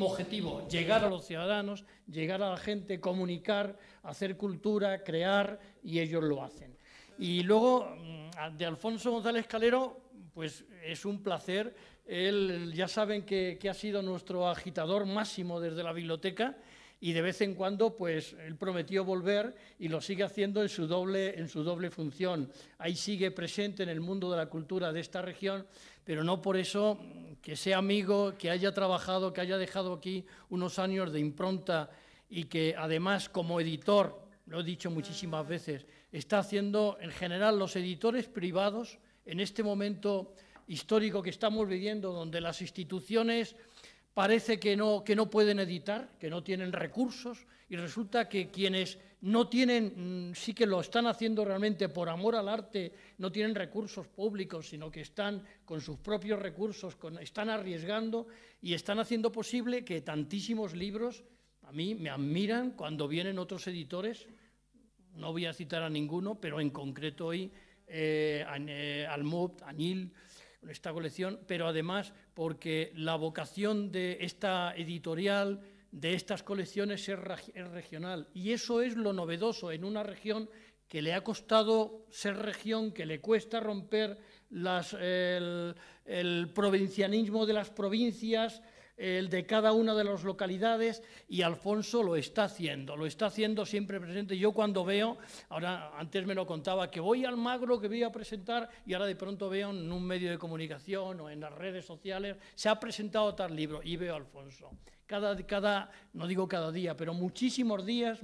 mismo objetivo, llegar a los ciudadanos, llegar a la gente, comunicar, hacer cultura, crear, y ellos lo hacen. Y luego, de Alfonso González Calero, pues es un placer. Él, ya saben que ha sido nuestro agitador máximo desde la biblioteca, y de vez en cuando pues él prometió volver y lo sigue haciendo en su doble función. Ahí sigue presente en el mundo de la cultura de esta región, pero no por eso que sea amigo, que haya trabajado, que haya dejado aquí unos años de impronta, y que además como editor, lo he dicho muchísimas veces, está haciendo en general los editores privados en este momento histórico que estamos viviendo, donde las instituciones parece que no pueden editar, que no tienen recursos, y resulta que quienes no tienen, sí que lo están haciendo realmente por amor al arte, no tienen recursos públicos, sino que están con sus propios recursos, están arriesgando y están haciendo posible que tantísimos libros, a mí me admiran cuando vienen otros editores, no voy a citar a ninguno, pero en concreto hoy Almud, Anil, esta colección, pero además porque la vocación de esta editorial, de estas colecciones es regional, y eso es lo novedoso en una región que le ha costado ser región, que le cuesta romper el provincianismo de las provincias, el de cada una de las localidades, y Alfonso lo está haciendo siempre presente. Yo cuando veo, ahora antes me lo contaba, que voy al Magro, que voy a presentar, y ahora de pronto veo en un medio de comunicación o en las redes sociales, se ha presentado tal libro, y veo a Alfonso. No digo cada día, pero muchísimos días,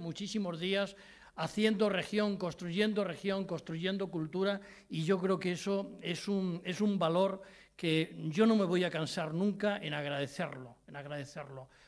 haciendo región, construyendo cultura, y yo creo que eso es un valor que yo no me voy a cansar nunca en agradecerlo,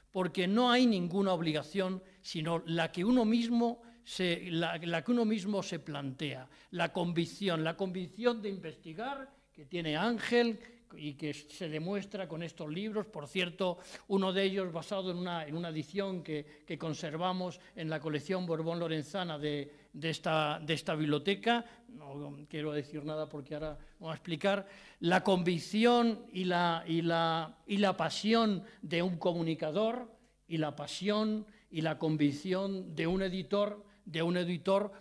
porque no hay ninguna obligación, sino la que uno mismo se plantea, la convicción de investigar que tiene Ángel y que se demuestra con estos libros. Por cierto, uno de ellos basado en una edición que conservamos en la colección Borbón Lorenzana de esta biblioteca. No quiero decir nada porque ahora vamos a explicar. La convicción y la pasión de un comunicador, y la pasión y la convicción de un editor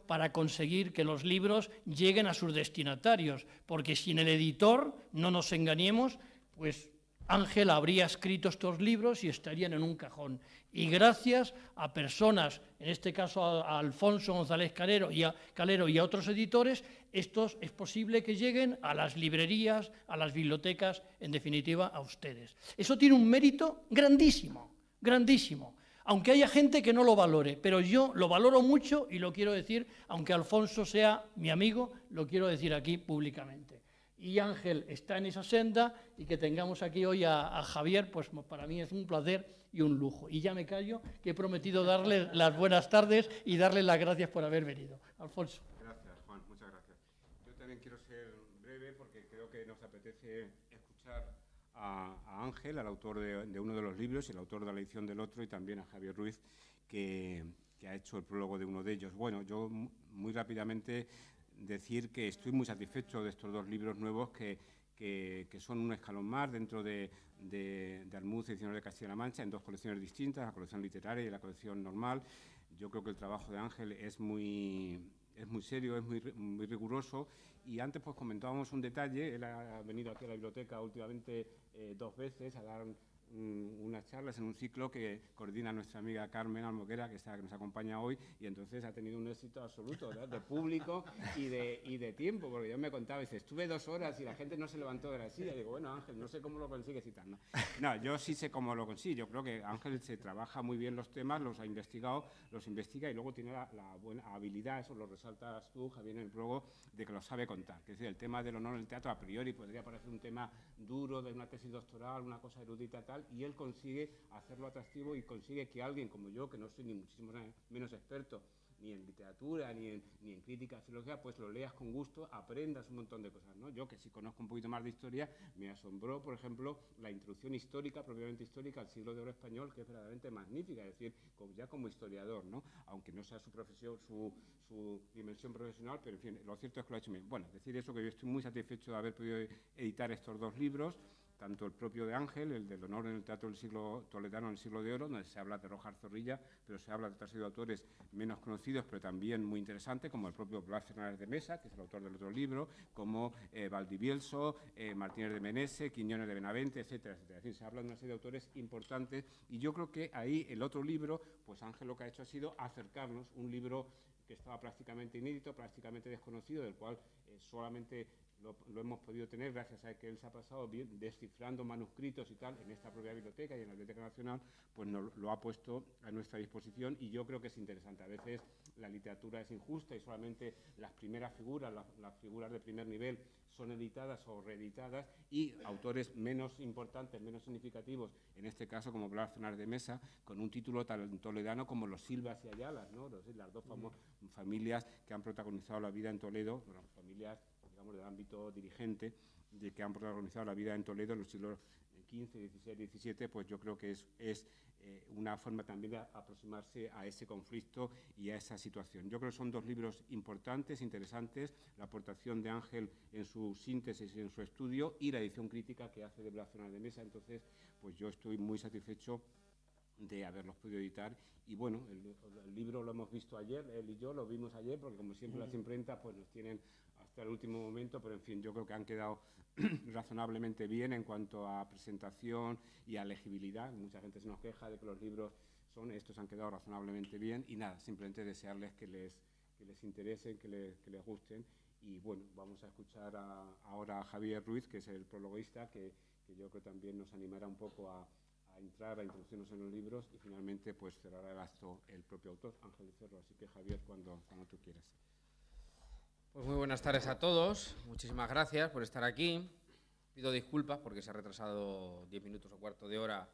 para conseguir que los libros lleguen a sus destinatarios, porque sin el editor, no nos engañemos, pues Ángel habría escrito estos libros y estarían en un cajón. Y gracias a personas, en este caso a Alfonso González Calero y a otros editores, estos es posible que lleguen a las librerías, a las bibliotecas, en definitiva a ustedes. Eso tiene un mérito grandísimo, grandísimo. Aunque haya gente que no lo valore, pero yo lo valoro mucho y lo quiero decir, aunque Alfonso sea mi amigo, lo quiero decir aquí públicamente. Y Ángel está en esa senda, y que tengamos aquí hoy a Javier, pues para mí es un placer y un lujo. Y ya me callo, que he prometido darle las buenas tardes y darle las gracias por haber venido. Alfonso. Gracias, Juan, muchas gracias. Yo también quiero ser breve porque creo que nos apetece escuchar a Ángel, al autor de uno de los libros y el autor de la edición del otro, y también a Javier Ruiz, que ha hecho el prólogo de uno de ellos. Bueno, yo muy rápidamente decir que estoy muy satisfecho de estos dos libros nuevos que son un escalón más dentro de Almud, Ediciones de Castilla-La Mancha, en dos colecciones distintas, la colección literaria y la colección normal. Yo creo que el trabajo de Ángel es muy serio, es muy riguroso. Y antes pues comentábamos un detalle. Él ha venido aquí a la biblioteca últimamente 2 veces a dar unas charlas en un ciclo que coordina nuestra amiga Carmen Almoguera, que nos acompaña hoy, y entonces ha tenido un éxito absoluto, ¿verdad?, de público y de tiempo, porque yo me contaba, dice, estuve 2 horas y la gente no se levantó de la silla. Digo, bueno, Ángel, no sé cómo lo consigues y tal. No, yo sí sé cómo lo consigo. Yo creo que Ángel se trabaja muy bien los temas, los investiga y luego tiene la buena habilidad, eso lo resaltas tú, Javier, en el prólogo, de que lo sabe contar. Es decir, el tema del honor en el teatro a priori podría parecer un tema duro de una tesis doctoral, una cosa erudita tal, y él consigue hacerlo atractivo y consigue que alguien como yo, que no soy ni muchísimo menos experto ni en literatura, ni en crítica, filología, pues lo leas con gusto, aprendas un montón de cosas, ¿no? Yo, que sí conozco un poquito más de historia, me asombró, por ejemplo, la introducción histórica, propiamente histórica, al siglo de oro español, que es verdaderamente magnífica, es decir, ya como historiador, ¿no?, aunque no sea su profesión, su dimensión profesional, pero en fin, lo cierto es que lo ha hecho bien. Bueno, decir eso, que yo estoy muy satisfecho de haber podido editar estos 2 libros, tanto el propio de Ángel, el del honor en el Teatro del Siglo Toledano en el Siglo de Oro, donde se habla de Rojas Zorrilla, pero se habla de otra serie de autores menos conocidos, pero también muy interesantes, como el propio Blas Fernández de Mesa, que es el autor del otro libro, como Valdivielso, Martínez de Menese, Quiñones de Benavente, etcétera, etcétera. Es decir, se habla de una serie de autores importantes y yo creo que ahí el otro libro, pues Ángel lo que ha hecho ha sido acercarnos un libro que estaba prácticamente inédito, prácticamente desconocido, del cual solamente lo hemos podido tener gracias a que él se ha pasado descifrando manuscritos y tal en esta propia biblioteca y en la Biblioteca Nacional, pues nos lo ha puesto a nuestra disposición y yo creo que es interesante. A veces la literatura es injusta y solamente las primeras figuras, las figuras de primer nivel, son editadas o reeditadas y autores menos importantes, menos significativos, en este caso como Blas Fernández de Mesa, con un título tan toledano como los Silvas y Ayalas, ¿no? Las dos familias que han protagonizado la vida en Toledo, bueno, familias, digamos, del ámbito dirigente, de que han protagonizado la vida en Toledo en los siglos XV, XVI, XVII, pues yo creo que es una forma también de aproximarse a ese conflicto y a esa situación. Yo creo que son dos libros importantes, interesantes, la aportación de Ángel en su síntesis y en su estudio y la edición crítica que hace de Blas Fernández de Mesa. Entonces, pues yo estoy muy satisfecho de haberlos podido editar y bueno, el libro lo hemos visto ayer, él y yo lo vimos ayer porque como siempre las imprentas pues nos tienen hasta el último momento, pero en fin, yo creo que han quedado razonablemente bien en cuanto a presentación y a legibilidad. Mucha gente se nos queja de que los libros estos han quedado razonablemente bien y nada, simplemente desearles que les interesen, que les gusten y bueno, vamos a escuchar ahora a Javier Ruiz, que es el prologuista, que yo creo que también nos animará un poco a entrar, a introducirnos en los libros y finalmente pues cerrará el acto el propio autor, Ángel de Cerro. Así que Javier, cuando tú quieras. Pues muy buenas tardes a todos, muchísimas gracias por estar aquí. Pido disculpas porque se ha retrasado 10 minutos o cuarto de hora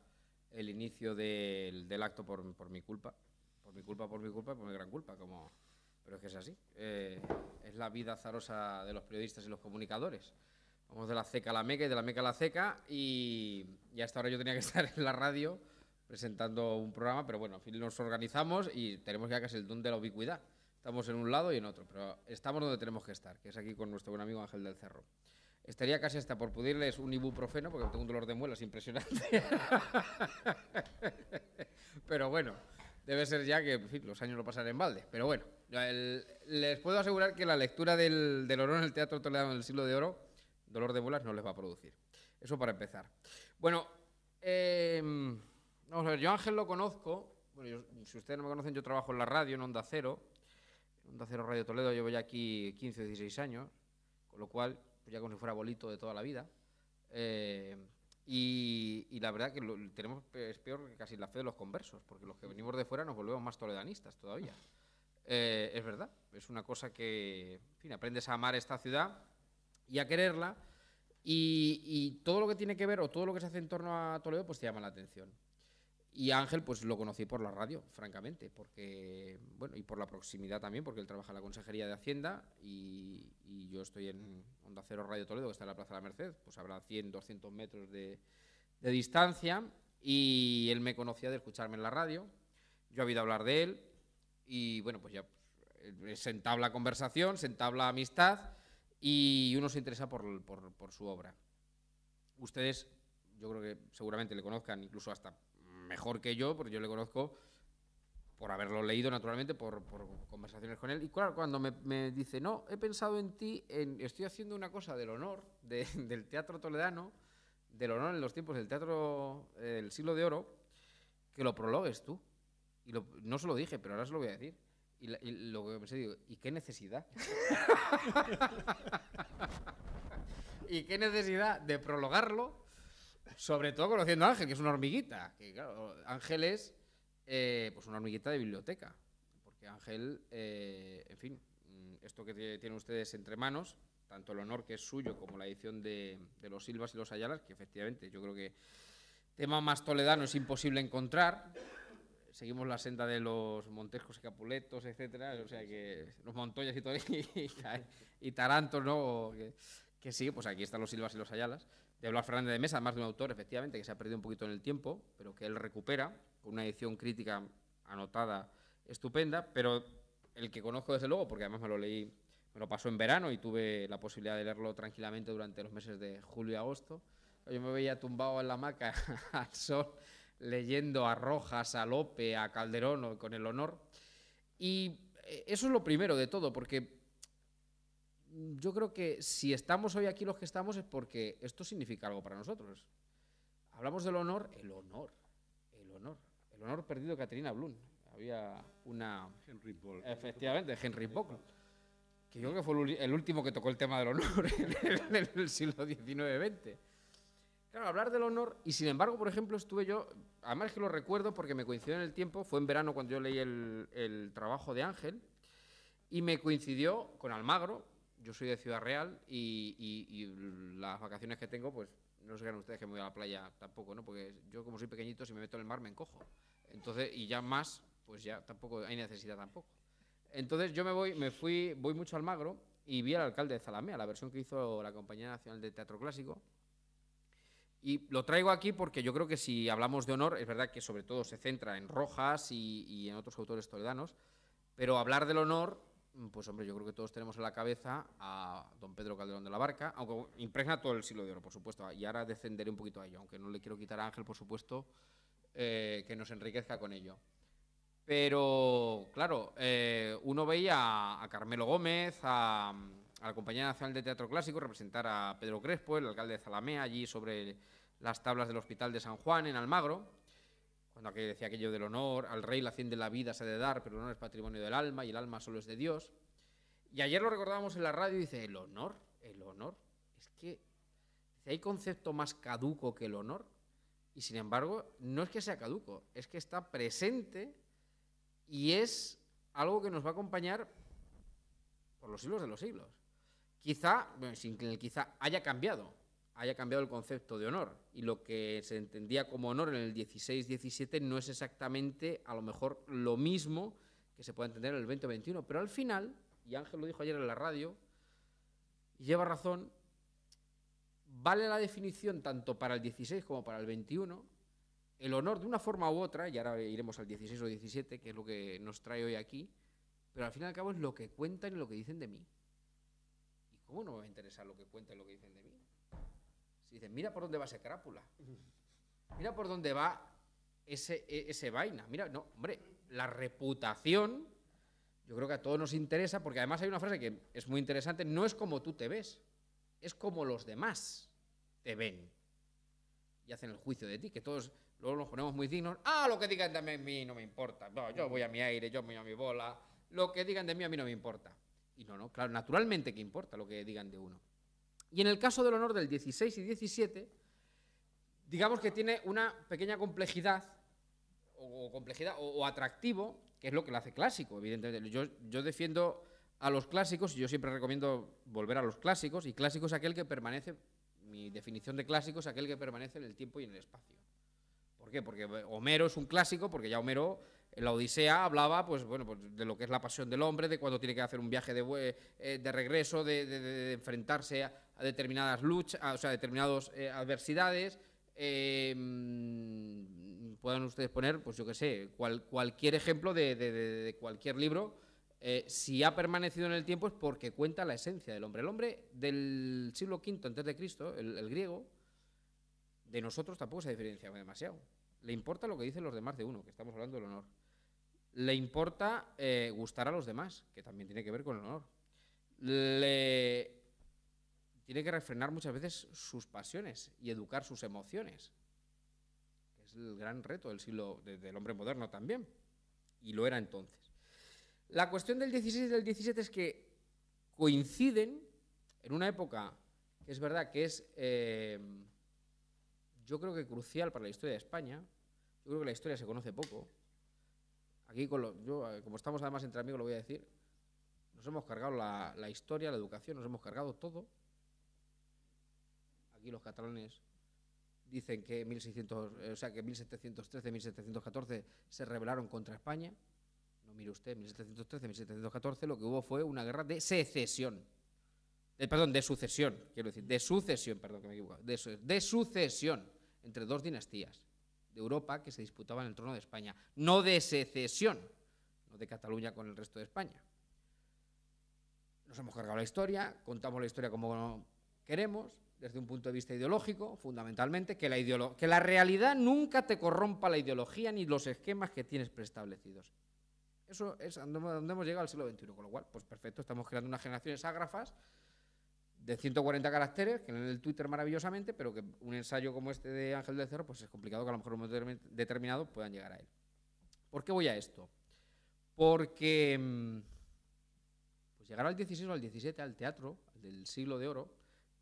el inicio del acto por mi culpa. Por mi culpa, por mi gran culpa, pero es que es así. Es la vida azarosa de los periodistas y los comunicadores. Vamos de la ceca a la meca y de la meca a la ceca y hasta ahora yo tenía que estar en la radio presentando un programa, pero bueno, al fin nos organizamos y tenemos ya casi el don de la ubicuidad. Estamos en un lado y en otro, pero estamos donde tenemos que estar, que es aquí con nuestro buen amigo Ángel del Cerro. Estaría casi hasta por pedirles un ibuprofeno, porque tengo un dolor de muelas impresionante. Pero bueno, debe ser ya que en fin, los años lo pasaré en balde. Pero bueno, les puedo asegurar que la lectura del honor en el Teatro Toledano del Siglo de Oro, dolor de muelas no les va a producir. Eso para empezar. Bueno, vamos a ver, yo a Ángel lo conozco. Bueno, si ustedes no me conocen, yo trabajo en la radio, en Onda Cero. En Onda Cero Radio Toledo llevo ya aquí 15 o 16 años, con lo cual, pues ya como si fuera abuelito de toda la vida. Y la verdad que es peor que casi la fe de los conversos, porque los que venimos de fuera nos volvemos más toledanistas todavía. Es verdad, es una cosa que, en fin, aprendes a amar esta ciudad y a quererla, y todo lo que tiene que ver o todo lo que se hace en torno a Toledo pues te llama la atención. Y a Ángel pues lo conocí por la radio, francamente, porque bueno, y por la proximidad también, porque él trabaja en la Consejería de Hacienda y yo estoy en Onda Cero Radio Toledo, que está en la Plaza de la Merced, pues habrá 100, 200 metros de distancia, y él me conocía de escucharme en la radio, yo he oído hablar de él y bueno, pues ya se entabla conversación, se entabla amistad y uno se interesa por su obra. Ustedes, yo creo que seguramente le conozcan incluso hasta mejor que yo, porque yo le conozco por haberlo leído naturalmente, por conversaciones con él. Y claro, cuando me dice, no, he pensado en ti, estoy haciendo una cosa del honor del Teatro Toledano, del honor en los tiempos del Teatro del Siglo de Oro, que lo prologues tú. Y no se lo dije, pero ahora se lo voy a decir. Y lo que pensé, digo, ¿y qué necesidad? ¿Y qué necesidad de prologarlo? Sobre todo conociendo a Ángel, que es una hormiguita. Que claro, Ángel es pues una hormiguita de biblioteca. Porque Ángel, en fin, esto que tienen ustedes entre manos, tanto el honor que es suyo como la edición de los Silvas y los Ayalas, que efectivamente yo creo que tema más toledano es imposible encontrar. Seguimos la senda de los Montescos y Capuletos, etcétera, o sea que los Montoyas y todo, y Tarantos, ¿no? Que sí, pues aquí están los Silvas y los Ayalas, de Blas Fernández de Mesa, más de un autor, efectivamente, que se ha perdido un poquito en el tiempo, pero que él recupera, con una edición crítica anotada estupenda, pero el que conozco desde luego, porque además me lo leí, me lo pasó en verano y tuve la posibilidad de leerlo tranquilamente durante los meses de julio y agosto, Yo me veía tumbado en la hamaca al sol, leyendo a Rojas, a Lope, a Calderón con El Honor. Y eso es lo primero de todo, porque yo creo que si estamos hoy aquí los que estamos es porque esto significa algo para nosotros. Hablamos del honor, el honor perdido de Caterina Blum. Había una... Henry Ball. Efectivamente, Henry Ball, que yo creo que fue el último que tocó el tema del honor en el siglo XIX-XX. Claro, hablar del honor, y sin embargo, por ejemplo, estuve yo, además que lo recuerdo porque me coincidió en el tiempo, fue en verano cuando yo leí el trabajo de Ángel, y me coincidió con Almagro. Yo soy de Ciudad Real y las vacaciones que tengo, pues no se crean ustedes que me voy a la playa tampoco, ¿no? Porque yo, como soy pequeñito, si me meto en el mar me encojo. Entonces, y ya más, pues ya tampoco hay necesidad tampoco. Entonces yo voy mucho a Almagro y vi al alcalde de Zalamea, la versión que hizo la Compañía Nacional de Teatro Clásico. Y lo traigo aquí porque yo creo que si hablamos de honor, es verdad que sobre todo se centra en Rojas y en otros autores toledanos, pero hablar del honor, pues hombre, yo creo que todos tenemos en la cabeza a don Pedro Calderón de la Barca, aunque impregna todo el siglo de oro, por supuesto, y ahora descenderé un poquito a ello, aunque no le quiero quitar a Ángel, por supuesto, que nos enriquezca con ello. Pero, claro, uno veía a Carmelo Gómez, a la Compañía Nacional de Teatro Clásico, representar a Pedro Crespo, el alcalde de Zalamea, allí sobre las tablas del Hospital de San Juan, en Almagro, cuando decía aquello del honor, al rey la hacienda de la vida se ha de dar, pero el honor es patrimonio del alma y el alma solo es de Dios. Y ayer lo recordábamos en la radio y dice, el honor, es que hay concepto más caduco que el honor, y sin embargo, no es que sea caduco, es que está presente y es algo que nos va a acompañar por los siglos de los siglos. Quizá haya cambiado el concepto de honor, y lo que se entendía como honor en el 16-17 no es exactamente a lo mejor lo mismo que se puede entender en el 20-21, pero al final, y Ángel lo dijo ayer en la radio, y lleva razón, vale la definición tanto para el 16 como para el 21, el honor de una forma u otra, y ahora iremos al 16 o 17, que es lo que nos trae hoy aquí, pero al fin y al cabo es lo que cuentan y lo que dicen de mí. ¿Y cómo no me va a interesar lo que cuentan y lo que dicen de mí? Si dicen, mira por dónde va ese crápula, mira por dónde va ese vaina, mira, no, hombre, la reputación, yo creo que a todos nos interesa, porque además hay una frase que es muy interesante, no es como tú te ves, es como los demás te ven y hacen el juicio de ti, que todos luego nos ponemos muy dignos, lo que digan de mí no me importa, no, yo voy a mi aire, yo voy a mi bola, lo que digan de mí a mí no me importa. Y no, claro, naturalmente que importa lo que digan de uno. Y en el caso del honor del 16 y 17, digamos que tiene una pequeña complejidad o atractivo, que es lo que lo hace clásico, evidentemente. Yo defiendo a los clásicos y yo siempre recomiendo volver a los clásicos, y clásico es aquel que permanece, mi definición de clásico es aquel que permanece en el tiempo y en el espacio. ¿Por qué? Porque Homero es un clásico, porque ya Homero en la Odisea hablaba pues de lo que es la pasión del hombre, de cuando tiene que hacer un viaje de regreso, de enfrentarse a determinadas luchas, o sea, a determinadas adversidades. Pueden ustedes poner, pues yo qué sé, cualquier ejemplo de cualquier libro. Si ha permanecido en el tiempo es porque cuenta la esencia del hombre. El hombre del siglo V a.C., el griego, de nosotros tampoco se diferencia demasiado. Le importa lo que dicen los demás de uno, que estamos hablando del honor. Le importa gustar a los demás, que también tiene que ver con el honor. Tiene que refrenar muchas veces sus pasiones y educar sus emociones, que es el gran reto del siglo del hombre moderno también, y lo era entonces. La cuestión del 16 y del 17 es que coinciden en una época que es verdad que es, yo creo que crucial para la historia de España. Yo creo que la historia se conoce poco. Aquí, como estamos además entre amigos, lo voy a decir, nos hemos cargado la historia, la educación, nos hemos cargado todo. Aquí los catalanes dicen que 1713, 1714 se rebelaron contra España. No mire usted, 1713, 1714 lo que hubo fue una guerra de secesión. De sucesión, quiero decir, de sucesión, perdón que me he equivocado, de sucesión entre dos dinastías de Europa que se disputaban el trono de España, no de secesión, no de Cataluña con el resto de España. Nos hemos cargado la historia, contamos la historia como queremos, desde un punto de vista ideológico, fundamentalmente, que la realidad nunca te corrompa la ideología ni los esquemas que tienes preestablecidos. Eso es donde hemos llegado al siglo XXI, con lo cual, pues perfecto, estamos creando unas generaciones ágrafas de 140 caracteres, que leen el Twitter maravillosamente, pero que un ensayo como este de Ángel del Cerro, pues es complicado que a lo mejor en un momento determinado puedan llegar a él. ¿Por qué voy a esto? Porque pues llegar al 16 o al 17, al teatro, del siglo de oro,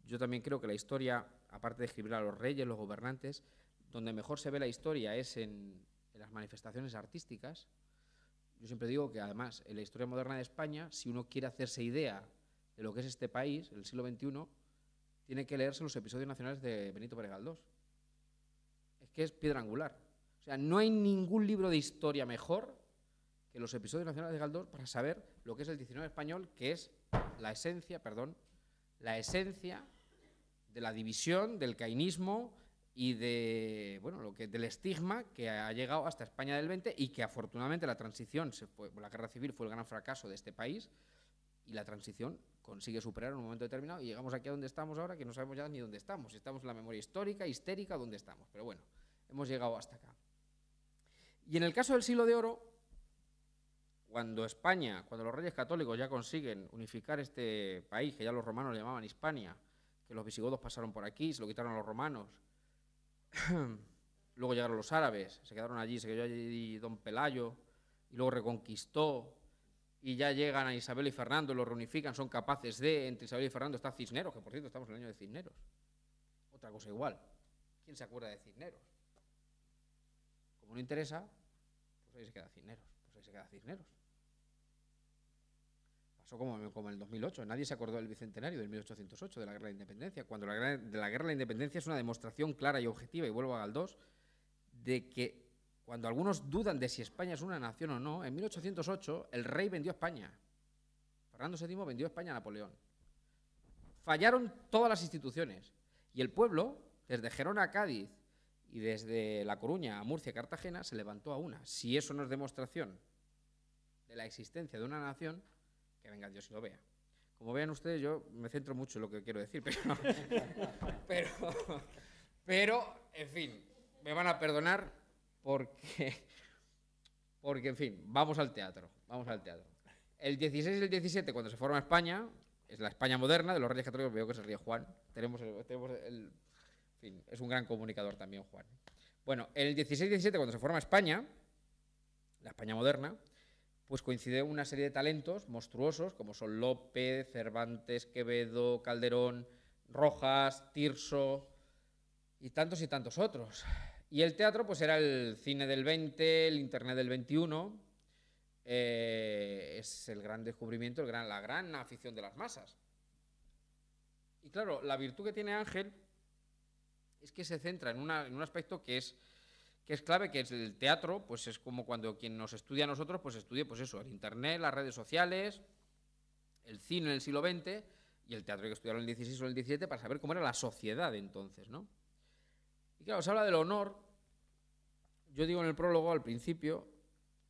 yo también creo que la historia, aparte de escribir a los reyes, los gobernantes, donde mejor se ve la historia es en las manifestaciones artísticas. Yo siempre digo que, además, en la historia moderna de España, si uno quiere hacerse idea de lo que es este país, el siglo XXI, tiene que leerse los episodios nacionales de Benito Pérez Galdós. Es que es piedra angular. O sea, no hay ningún libro de historia mejor que los episodios nacionales de Galdós para saber lo que es el 19 español, que es la esencia de la división, del cainismo y de, bueno, del estigma que ha llegado hasta España del 20 y que afortunadamente la transición, la guerra civil fue el gran fracaso de este país y la transición consigue superar en un momento determinado y llegamos aquí a donde estamos ahora, que no sabemos ya ni dónde estamos, si estamos en la memoria histórica, histérica, dónde estamos, pero bueno, hemos llegado hasta acá. Y en el caso del siglo de oro, cuando los reyes católicos ya consiguen unificar este país, que ya los romanos le llamaban Hispania, que los visigodos pasaron por aquí, se lo quitaron a los romanos, luego llegaron los árabes, se quedaron allí, se quedó allí don Pelayo, y luego reconquistó, y ya llegan a Isabel y Fernando, los reunifican, son capaces de, entre Isabel y Fernando está Cisneros, que por cierto estamos en el año de Cisneros, otra cosa igual, ¿quién se acuerda de Cisneros? Como no interesa, pues ahí se queda Cisneros. Pasó como en el 2008, nadie se acordó del Bicentenario del 1808, de la Guerra de la Independencia, cuando la Guerra de la Independencia es una demostración clara y objetiva, y vuelvo a Galdós, de que cuando algunos dudan de si España es una nación o no, en 1808 el rey vendió España. Fernando VII vendió España a Napoleón. Fallaron todas las instituciones, y el pueblo, desde Gerona a Cádiz, y desde La Coruña a Murcia, Cartagena, se levantó a una. Si eso no es demostración de la existencia de una nación, que venga Dios y lo vea. Como vean ustedes, yo me centro mucho en lo que quiero decir, pero en fin, me van a perdonar porque, en fin, vamos al teatro. El 16 y el 17, cuando se forma España, es la España moderna, de los reyes católicos, veo que se ríe Juan, en fin, es un gran comunicador también, Juan. Bueno, en el 16 y 17, cuando se forma España, la España moderna, pues coincide una serie de talentos monstruosos, como son Lope, Cervantes, Quevedo, Calderón, Rojas, Tirso y tantos otros. Y el teatro, pues era el cine del 20, el internet del 21, es el gran descubrimiento, la gran afición de las masas. Y claro, la virtud que tiene Ángel es que se centra en un aspecto que es clave, que es el teatro, pues es como cuando quien nos estudia a nosotros, pues estudie, pues eso, el internet, las redes sociales, el cine en el siglo XX, y el teatro hay que estudiarlo en el 16 o en el 17 para saber cómo era la sociedad de entonces, ¿no? Y claro, se habla del honor. Yo digo en el prólogo, al principio,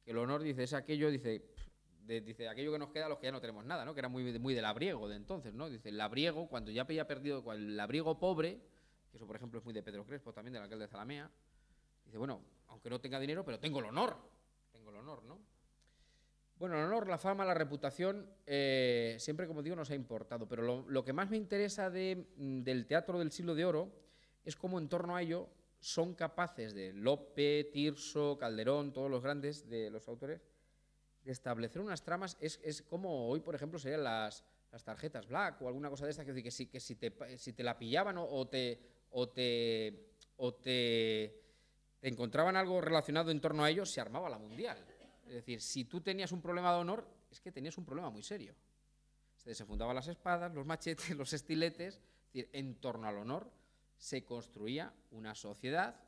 que el honor, dice, es aquello, dice aquello que nos queda a los que ya no tenemos nada, ¿no? Que era muy de labriego de entonces, ¿no? Dice, el labriego, cuando ya había perdido, el labriego pobre, que eso, por ejemplo, es muy de Pedro Crespo, también del alcalde de Zalamea, dice, bueno, aunque no tenga dinero, pero tengo el honor, ¿no? Bueno, el honor, la fama, la reputación, siempre, como digo, nos ha importado, pero lo que más me interesa del teatro del siglo de oro es cómo en torno a ello son capaces de Lope, Tirso, Calderón, todos los grandes de los autores, de establecer unas tramas. Es como hoy, por ejemplo, serían las tarjetas Black o alguna cosa de esta, que si te la pillaban o te encontraban algo relacionado en torno a ellos, se armaba la mundial. Es decir, si tú tenías un problema de honor, es que tenías un problema muy serio. Se desenfundaban las espadas, los machetes, los estiletes. Es decir, en torno al honor se construía una sociedad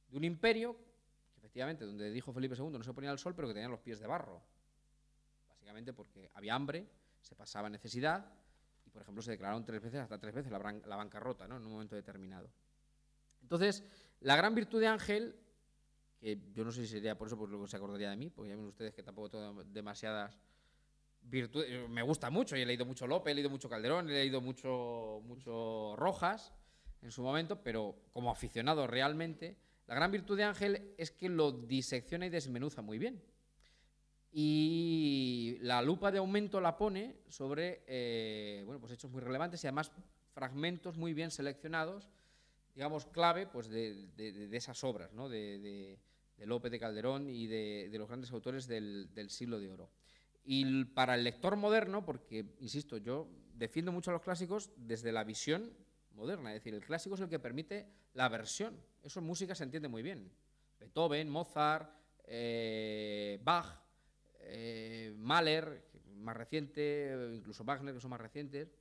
de un imperio, que efectivamente, donde dijo Felipe II, no se ponía el sol, pero que tenía los pies de barro. Básicamente porque había hambre, se pasaba necesidad, y por ejemplo se declararon hasta tres veces la bancarrota, ¿no? En un momento determinado. Entonces, la gran virtud de Ángel, que yo no sé si sería por eso por lo que se acordaría de mí, porque ya ven ustedes que tampoco tengo demasiadas me gusta mucho, y he leído mucho Lope, he leído mucho Calderón, he leído mucho Rojas en su momento, pero como aficionado realmente, la gran virtud de Ángel es que lo disecciona y desmenuza muy bien. Y la lupa de aumento la pone sobre bueno, pues hechos muy relevantes y además fragmentos muy bien seleccionados, digamos, clave pues de esas obras, ¿no? de Lope, de Calderón y de los grandes autores del siglo de oro. Y para el lector moderno, porque, insisto, yo defiendo mucho a los clásicos desde la visión moderna, es decir, el clásico es el que permite la versión. Eso en música se entiende muy bien. Beethoven, Mozart, Bach, Mahler, más reciente, incluso Wagner, que son más recientes,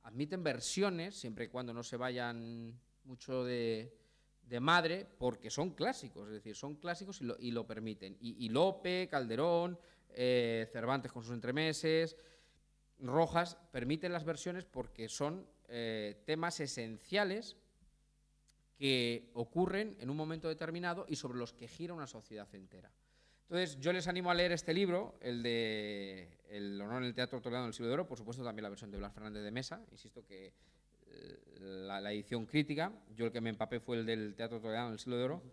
admiten versiones, siempre y cuando no se vayan mucho de madre, porque son clásicos, es decir, son clásicos y lo permiten. Y Lope, Calderón, Cervantes con sus entremeses, Rojas, permiten las versiones porque son temas esenciales que ocurren en un momento determinado y sobre los que gira una sociedad entera. Entonces, yo les animo a leer este libro, el de El honor en el teatro toledano del siglo de oro, por supuesto también la versión de Blas Fernández de Mesa, insisto que la edición crítica, yo el que me empapé fue el del teatro toledano del siglo de oro,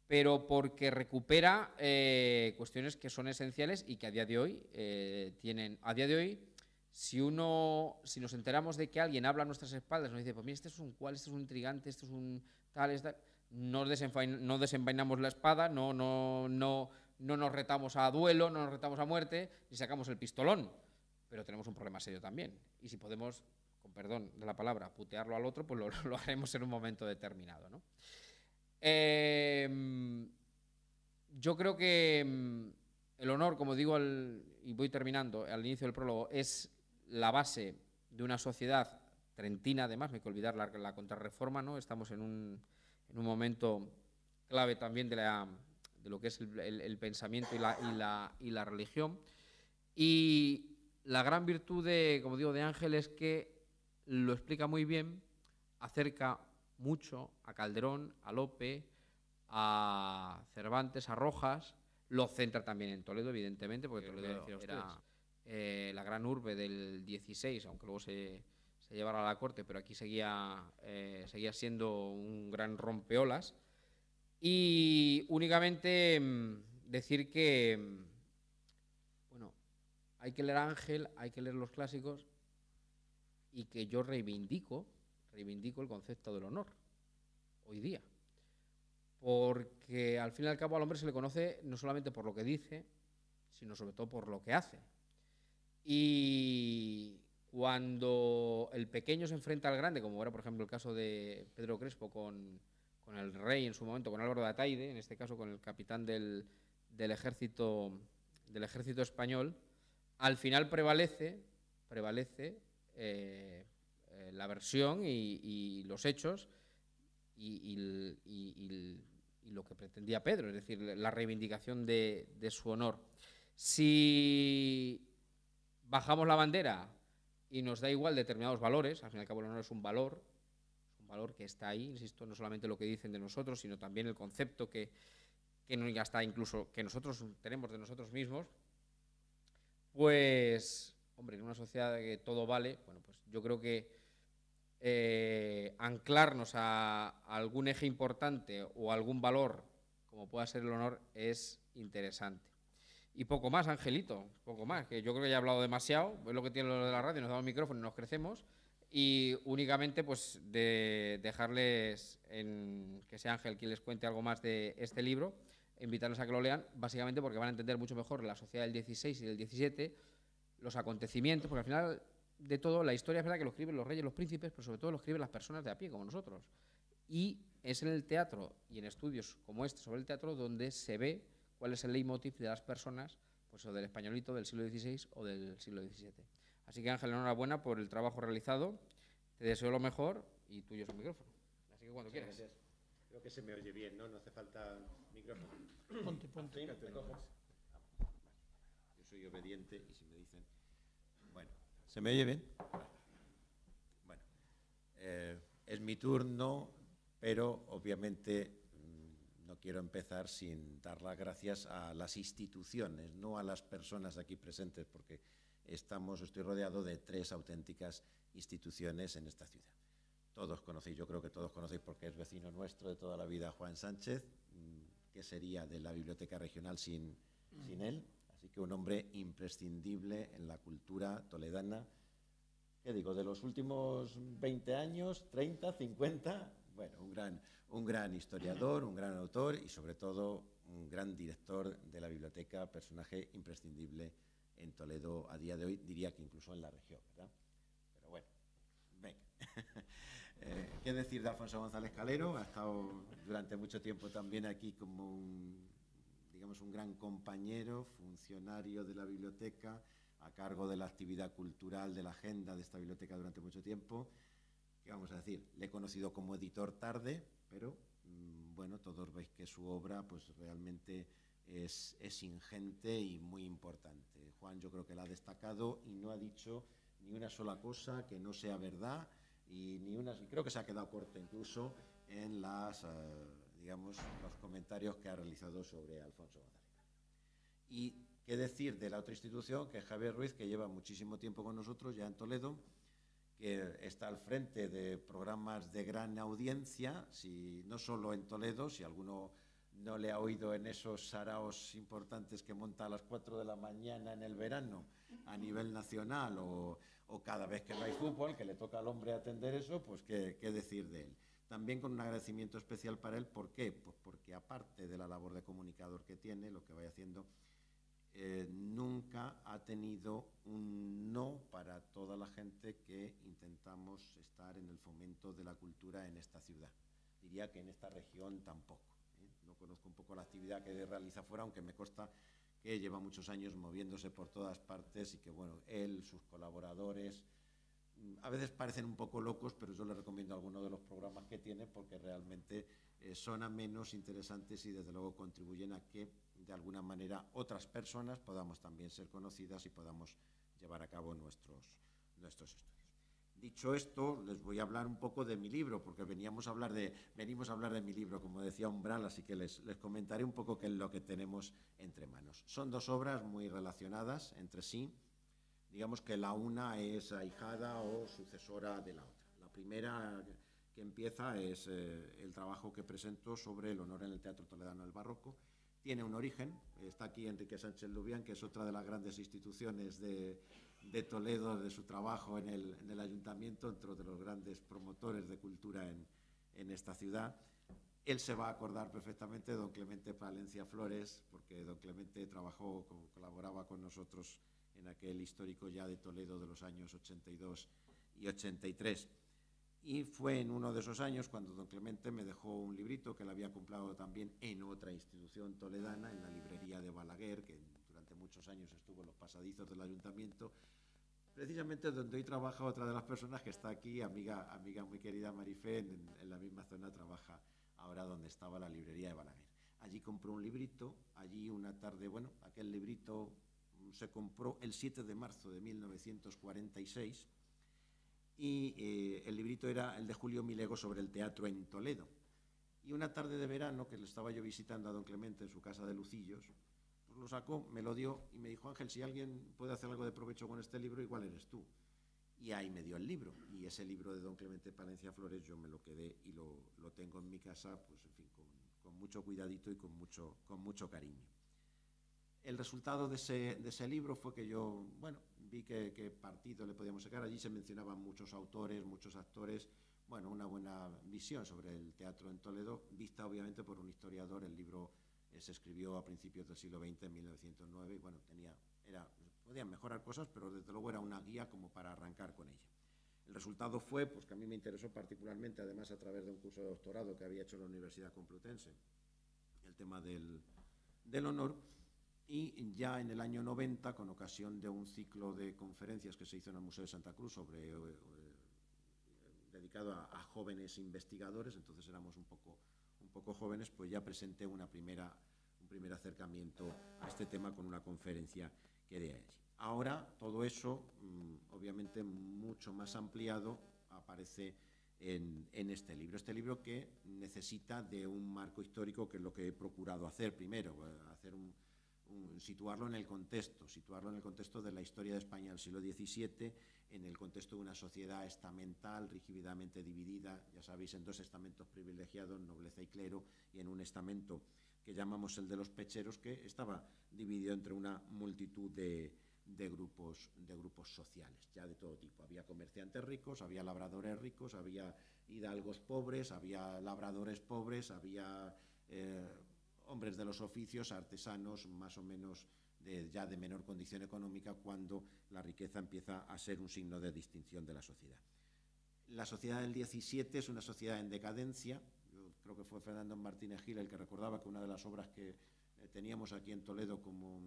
pero porque recupera cuestiones que son esenciales y que a día de hoy si nos enteramos de que alguien habla a nuestras espaldas, nos dice, pues mira, este es un cual, este es un intrigante, este es un tal, no desenvainamos la espada, no nos retamos a duelo, no nos retamos a muerte, ni sacamos el pistolón, pero tenemos un problema serio también. Y si podemos, con perdón de la palabra, putearlo al otro, pues lo haremos en un momento determinado, ¿no? Yo creo que el honor, como digo, y voy terminando, al inicio del prólogo, es la base de una sociedad trentina, además, no hay que olvidar la contrarreforma, ¿no? Estamos en un momento clave también de lo que es el pensamiento y la religión. Y la gran virtud, como digo, de Ángel es que lo explica muy bien, acerca mucho a Calderón, a Lope, a Cervantes, a Rojas, lo centra también en Toledo, evidentemente, porque Toledo era la gran urbe del 16, aunque luego se llevara a la corte, pero aquí seguía siendo un gran rompeolas. Y únicamente decir que, bueno, hay que leer a Ángel, hay que leer los clásicos, y que yo reivindico el concepto del honor hoy día. Porque al fin y al cabo al hombre se le conoce no solamente por lo que dice, sino sobre todo por lo que hace. Y cuando el pequeño se enfrenta al grande, como era por ejemplo el caso de Pedro Crespo con el rey en su momento, con Álvaro de Ataide, en este caso con el capitán del ejército español, al final prevalece la versión y los hechos y lo que pretendía Pedro, es decir, la reivindicación de su honor. Si bajamos la bandera y nos da igual determinados valores, al fin y al cabo el honor es un valor que está ahí, insisto, no solamente lo que dicen de nosotros, sino también el concepto que ya está incluso que nosotros tenemos de nosotros mismos, pues, hombre, en una sociedad que todo vale, bueno, pues yo creo que anclarnos a algún eje importante o algún valor, como pueda ser el honor, es interesante. Y poco más, Angelito, poco más, que yo creo que ya he hablado demasiado, es lo que tiene lo de la radio, nos damos el micrófono y nos crecemos, y únicamente pues de dejarles que sea Ángel quien les cuente algo más de este libro, invitarles a que lo lean, básicamente porque van a entender mucho mejor la sociedad del 16 y del 17, los acontecimientos, porque al final de todo, la historia es verdad que lo escriben los reyes, los príncipes, pero sobre todo lo escriben las personas de a pie, como nosotros. Y es en el teatro y en estudios como este sobre el teatro donde se ve cuál es el leitmotiv de las personas, pues o del españolito del siglo XVI o del siglo XVII. Así que Ángel, enhorabuena por el trabajo realizado, te deseo lo mejor y tuyo es el micrófono. Así que cuando quieras. Gracias. Creo que se me oye bien, ¿no? No hace falta micrófono. Ponte. ¿Sí? ¿Me cojo? Yo soy obediente y si me dicen... Bueno, ¿se me oye bien? Bueno, es mi turno, pero obviamente no quiero empezar sin dar las gracias a las instituciones, no a las personas aquí presentes, porque estoy rodeado de 3 auténticas instituciones en esta ciudad. Todos conocéis, yo creo que todos conocéis porque es vecino nuestro de toda la vida, Juan Sánchez, que sería de la Biblioteca Regional sin él. Así que un hombre imprescindible en la cultura toledana, ¿qué digo? De los últimos 20 años, 30, 50, bueno, un gran historiador, un gran autor y sobre todo un gran director de la biblioteca, personaje imprescindible en Toledo a día de hoy, diría que incluso en la región, ¿verdad? Pero bueno, venga. ¿Qué decir de Alfonso González Calero? Ha estado durante mucho tiempo también aquí como un gran compañero, funcionario de la biblioteca, a cargo de la actividad cultural, de la agenda de esta biblioteca durante mucho tiempo. ¿Qué vamos a decir? Le he conocido como editor tarde, pero bueno, todos veis que su obra pues realmente es ingente y muy importante. Juan yo creo que la ha destacado y no ha dicho ni una sola cosa que no sea verdad y creo que se ha quedado corto incluso en los comentarios que ha realizado sobre Alfonso González. Y qué decir de la otra institución, que es Javier Ruiz, que lleva muchísimo tiempo con nosotros ya en Toledo, que está al frente de programas de gran audiencia, no solo en Toledo, si alguno no le ha oído en esos saraos importantes que monta a las 4 de la mañana en el verano a nivel nacional o cada vez que no hay fútbol, que le toca al hombre atender eso, pues qué decir de él. También con un agradecimiento especial para él, ¿por qué? Pues porque aparte de la labor de comunicador que tiene, lo que vaya haciendo, nunca ha tenido un no para toda la gente que intentamos estar en el fomento de la cultura en esta ciudad. Diría que en esta región tampoco. No conozco un poco la actividad que realiza fuera, aunque me consta que lleva muchos años moviéndose por todas partes y que, bueno, él, sus colaboradores, a veces parecen un poco locos, pero yo les recomiendo algunos de los programas que tiene porque realmente son amenos, interesantes y desde luego contribuyen a que de alguna manera otras personas podamos también ser conocidas y podamos llevar a cabo nuestros estudios. Dicho esto, les voy a hablar un poco de mi libro, porque venimos a hablar de mi libro, como decía Umbral, así que les comentaré un poco qué es lo que tenemos entre manos. Son 2 obras muy relacionadas entre sí. Digamos que la una es ahijada o sucesora de la otra. La primera que empieza es el trabajo que presento sobre el honor en el Teatro Toledano del Barroco. Tiene un origen, está aquí Enrique Sánchez Lubián, que es otra de las grandes instituciones de Toledo, de su trabajo en el ayuntamiento, otro de los grandes promotores de cultura en esta ciudad. Él se va a acordar perfectamente de don Clemente Palencia Flores, porque don Clemente colaboraba con nosotros en aquel histórico ya de Toledo de los años 82 y 83. Y fue en uno de esos años cuando don Clemente me dejó un librito que le había comprado también en otra institución toledana, en la librería de Balaguer, que durante muchos años estuvo en los pasadizos del ayuntamiento, precisamente donde hoy trabaja otra de las personas que está aquí, amiga muy querida, Marifé, en la misma zona trabaja ahora donde estaba la librería de Balaguer. Allí compró un librito, allí una tarde, bueno, aquel librito se compró el 7 de marzo de 1946 y el librito era el de Julio Milego sobre el teatro en Toledo. Y una tarde de verano, que le estaba yo visitando a don Clemente en su casa de Lucillos, pues lo sacó, me lo dio y me dijo: Ángel, si alguien puede hacer algo de provecho con este libro, igual eres tú. Y ahí me dio el libro. Y ese libro de don Clemente Palencia Flores yo me lo quedé y lo tengo en mi casa, pues en fin, con mucho cuidadito y con mucho cariño. El resultado de ese libro fue que yo, bueno, vi qué partido le podíamos sacar. Allí se mencionaban muchos autores, muchos actores, bueno, una buena visión sobre el teatro en Toledo, vista obviamente por un historiador. El libro se escribió a principios del siglo XX, en 1909, y bueno, podían mejorar cosas, pero desde luego era una guía como para arrancar con ella. El resultado fue, pues que a mí me interesó particularmente, además a través de un curso de doctorado que había hecho en la Universidad Complutense, el tema del honor. Y ya en el año 90, con ocasión de un ciclo de conferencias que se hizo en el Museo de Santa Cruz dedicado a jóvenes investigadores, entonces éramos un poco jóvenes, pues ya presenté un primer acercamiento a este tema con una conferencia que di allí. Ahora todo eso, obviamente mucho más ampliado, aparece en este libro. Este libro que necesita de un marco histórico, que es lo que he procurado hacer primero, hacer situarlo en el contexto de la historia de España del siglo XVII, en el contexto de una sociedad estamental, rígidamente dividida, ya sabéis, en dos estamentos privilegiados, nobleza y clero, y en un estamento que llamamos el de los pecheros, que estaba dividido entre una multitud de grupos sociales, ya de todo tipo. Había comerciantes ricos, había labradores ricos, había hidalgos pobres, había labradores pobres, había hombres de los oficios, artesanos, más o menos ya de menor condición económica, cuando la riqueza empieza a ser un signo de distinción de la sociedad. La sociedad del 17 es una sociedad en decadencia. Yo creo que fue Fernando Martínez Gil el que recordaba que una de las obras que teníamos aquí en Toledo como,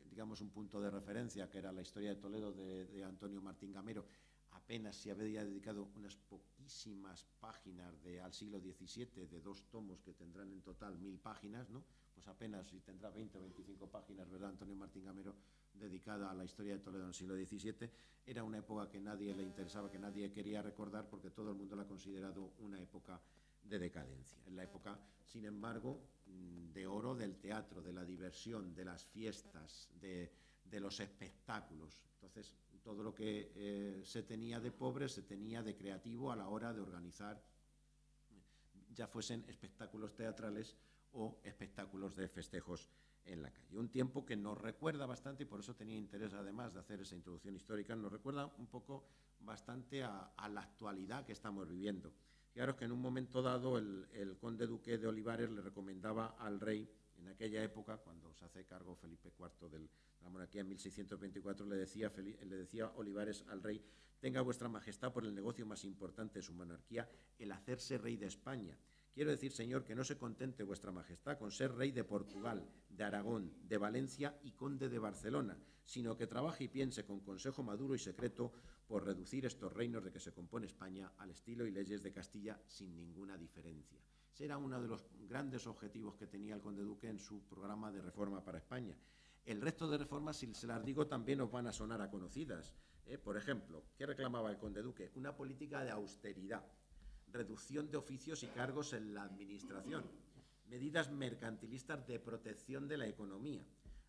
digamos, un punto de referencia, que era la historia de Toledo de Antonio Martín Gamero, apenas se había dedicado unas poquísimas páginas al siglo XVII, de 2 tomos que tendrán en total 1000 páginas, ¿no? Pues apenas si tendrá 20 o 25 páginas, ¿verdad? Antonio Martín Gamero, dedicada a la historia de Toledo en el siglo XVII. Era una época que nadie le interesaba, que nadie quería recordar, porque todo el mundo la ha considerado una época de decadencia. En la época, sin embargo, de oro del teatro, de la diversión, de las fiestas, de los espectáculos. Entonces, todo lo que se tenía de pobre se tenía de creativo a la hora de organizar, ya fuesen espectáculos teatrales o espectáculos de festejos en la calle. Un tiempo que nos recuerda bastante, y por eso tenía interés, además de hacer esa introducción histórica, nos recuerda un poco bastante a la actualidad que estamos viviendo. Fijaros que en un momento dado el conde duque de Olivares le recomendaba al rey, en aquella época, cuando se hace cargo Felipe IV de la monarquía en 1624, le decía Olivares al rey: tenga vuestra majestad por el negocio más importante de su monarquía, el hacerse rey de España. Quiero decir, señor, que no se contente vuestra majestad con ser rey de Portugal, de Aragón, de Valencia y conde de Barcelona, sino que trabaje y piense con consejo maduro y secreto por reducir estos reinos de que se compone España al estilo y leyes de Castilla sin ninguna diferencia. Ese era uno de los grandes objetivos que tenía el conde duque en su programa de reforma para España. El resto de reformas, si se las digo, también os van a sonar a conocidas. Por ejemplo, ¿qué reclamaba el conde duque? Una política de austeridad, reducción de oficios y cargos en la administración, medidas mercantilistas de protección de la economía,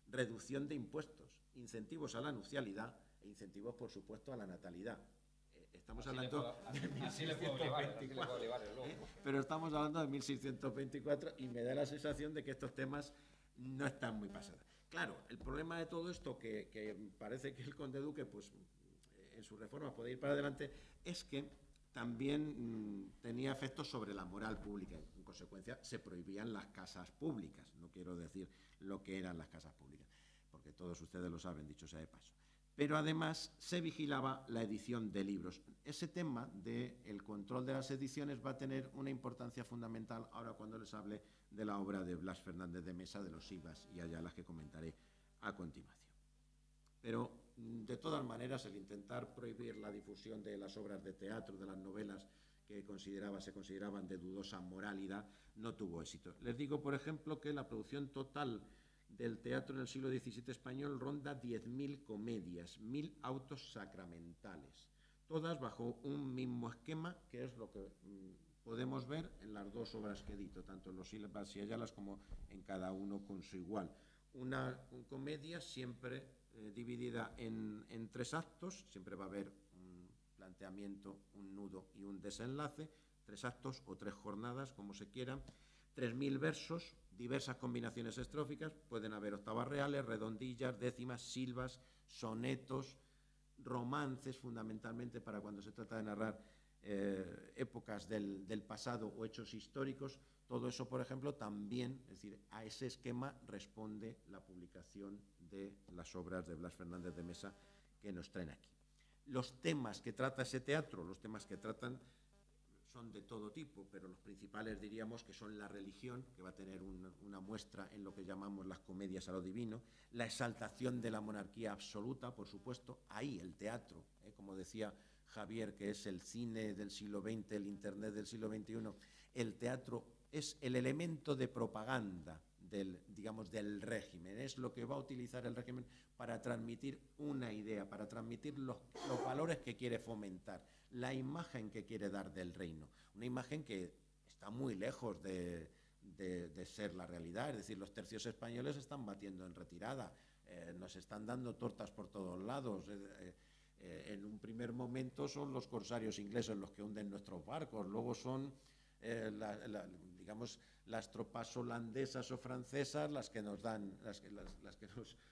reducción de impuestos, incentivos a la nupcialidad e incentivos, por supuesto, a la natalidad. Estamos hablando de 1624, pero estamos hablando de 1624 y me da la sensación de que estos temas no están muy pasados. Claro, el problema de todo esto, que parece que el conde duque, pues, en su reforma puede ir para adelante, es que también tenía efectos sobre la moral pública. En consecuencia, se prohibían las casas públicas. No quiero decir lo que eran las casas públicas, porque todos ustedes lo saben, dicho sea de paso. Pero además se vigilaba la edición de libros. Ese tema del control de las ediciones va a tener una importancia fundamental ahora cuando les hable de la obra de Blas Fernández de Mesa, de los Silvas y Ayalas, que comentaré a continuación. Pero, de todas maneras, el intentar prohibir la difusión de las obras de teatro, de las novelas que se consideraban de dudosa moralidad, no tuvo éxito. Les digo, por ejemplo, que la producción total del teatro en el siglo XVII español ronda 10.000 comedias, 1.000 autos sacramentales, todas bajo un mismo esquema, que es lo que podemos ver en las 2 obras que edito, tanto en Los Silvas y Ayalas como en cada uno con su igual. Una comedia siempre dividida en 3 actos, siempre va a haber un planteamiento, un nudo y un desenlace, 3 actos o 3 jornadas, como se quieran, 3.000 versos, diversas combinaciones estróficas, pueden haber octavas reales, redondillas, décimas, silvas, sonetos, romances, fundamentalmente para cuando se trata de narrar épocas del pasado o hechos históricos. Todo eso, por ejemplo, también, es decir, a ese esquema responde la publicación de las obras de Blas Fernández de Mesa que nos traen aquí. Los temas que trata ese teatro, los temas que tratan son de todo tipo, pero los principales diríamos que son la religión, que va a tener una muestra en lo que llamamos las comedias a lo divino, la exaltación de la monarquía absoluta, por supuesto, ahí el teatro, como decía Javier, que es el cine del siglo XX, el internet del siglo XXI, el teatro es el elemento de propaganda del régimen, es lo que va a utilizar el régimen para transmitir una idea, para transmitir los valores que quiere fomentar, la imagen que quiere dar del reino, una imagen que está muy lejos de de ser la realidad. Es decir, los tercios españoles están batiendo en retirada, nos están dando tortas por todos lados. En un primer momento son los corsarios ingleses los que hunden nuestros barcos, luego son digamos, las tropas holandesas o francesas las que nos dan, las que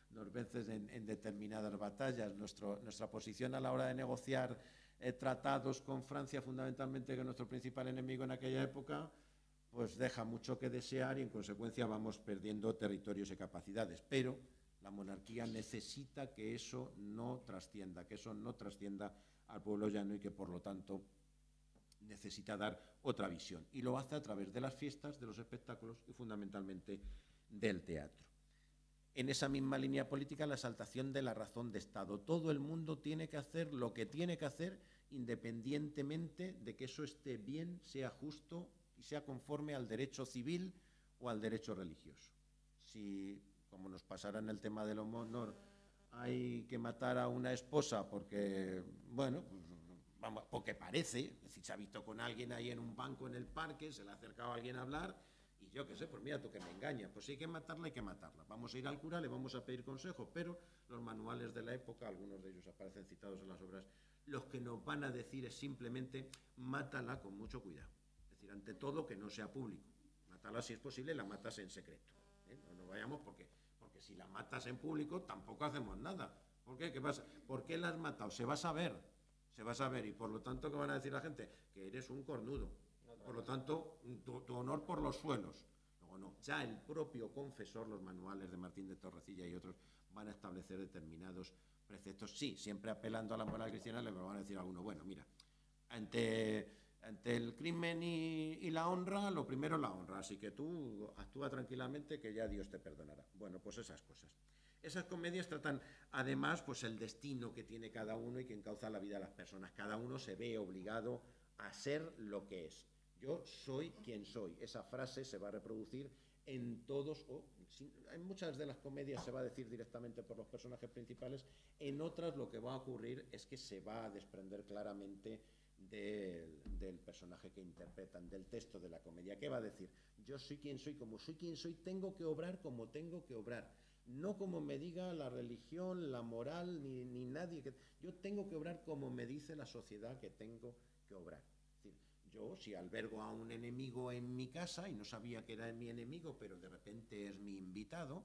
nos vencen en determinadas batallas. Nuestra posición a la hora de negociar tratados con Francia, fundamentalmente, que es nuestro principal enemigo en aquella época, pues deja mucho que desear y en consecuencia vamos perdiendo territorios y capacidades. Pero la monarquía necesita que eso no trascienda, al pueblo llano y que por lo tanto necesita dar otra visión. Y lo hace a través de las fiestas, de los espectáculos y fundamentalmente del teatro. En esa misma línea política, la exaltación de la razón de Estado. Todo el mundo tiene que hacer lo que tiene que hacer independientemente de que eso esté bien, sea justo y sea conforme al derecho civil o al derecho religioso. Si, como nos pasará en el tema del honor, hay que matar a una esposa porque, bueno, vamos, porque parece, es decir, se ha visto con alguien ahí en un banco en el parque, se le ha acercado a alguien a hablar y yo qué sé, pues mira tú que me engaña, pues si hay que matarla, hay que matarla. Vamos a ir al cura, le vamos a pedir consejo, pero los manuales de la época, algunos de ellos aparecen citados en las obras, los que nos van a decir es simplemente mátala con mucho cuidado. Es decir, ante todo que no sea público. Mátala si es posible, la matas en secreto. No vayamos porque si la matas en público tampoco hacemos nada. ¿Por qué? ¿Qué pasa? ¿Por qué la has matado? Se va a saber. Se va a saber y por lo tanto, ¿qué van a decir la gente? Que eres un cornudo. Por lo tanto, tu honor por los suelos. Luego no, ya el propio confesor, los manuales de Martín de Torrecilla y otros van a establecer determinados preceptos, sí, siempre apelando a la moral cristiana, le van a decir a alguno, bueno, mira, ante el crimen y la honra, lo primero la honra, así que tú actúa tranquilamente que ya Dios te perdonará. Bueno, pues esas cosas. Esas comedias tratan, además, pues el destino que tiene cada uno y que encauza la vida de las personas. Cada uno se ve obligado a ser lo que es. Yo soy quien soy. Esa frase se va a reproducir en todos, en muchas de las comedias se va a decir directamente por los personajes principales, en otras lo que va a ocurrir es que se va a desprender claramente del personaje que interpretan, del texto de la comedia. ¿Qué va a decir? Yo soy quien soy, como soy quien soy, tengo que obrar como tengo que obrar. No como me diga la religión, la moral, ni nadie. Yo tengo que obrar como me dice la sociedad que tengo que obrar. Es decir, yo, si albergo a un enemigo en mi casa y no sabía que era mi enemigo, pero de repente es mi invitado,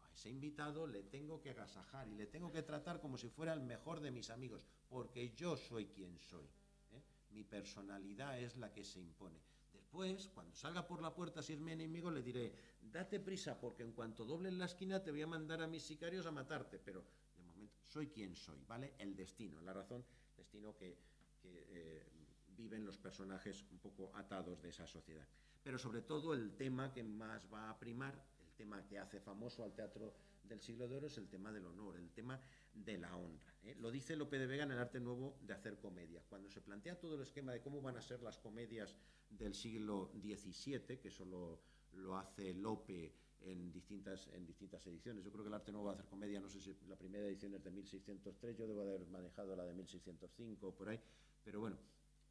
a ese invitado le tengo que agasajar y le tengo que tratar como si fuera el mejor de mis amigos, porque yo soy quien soy. Mi personalidad es la que se impone. Después, cuando salga por la puerta, si es mi enemigo, le diré, date prisa, porque en cuanto doble en la esquina te voy a mandar a mis sicarios a matarte, pero de momento soy quien soy, ¿vale? El destino, la razón, destino que viven los personajes un poco atados de esa sociedad. Pero sobre todo el tema que más va a primar, el tema que hace famoso al teatro del siglo de oro es el tema del honor, el tema de la honra. Lo dice Lope de Vega en el Arte Nuevo de hacer comedias. Cuando se plantea todo el esquema de cómo van a ser las comedias del siglo XVII, que eso lo hace Lope en distintas ediciones. Yo creo que el Arte Nuevo de hacer comedia, no sé si la primera edición es de 1603, yo debo haber manejado la de 1605 o por ahí, pero bueno,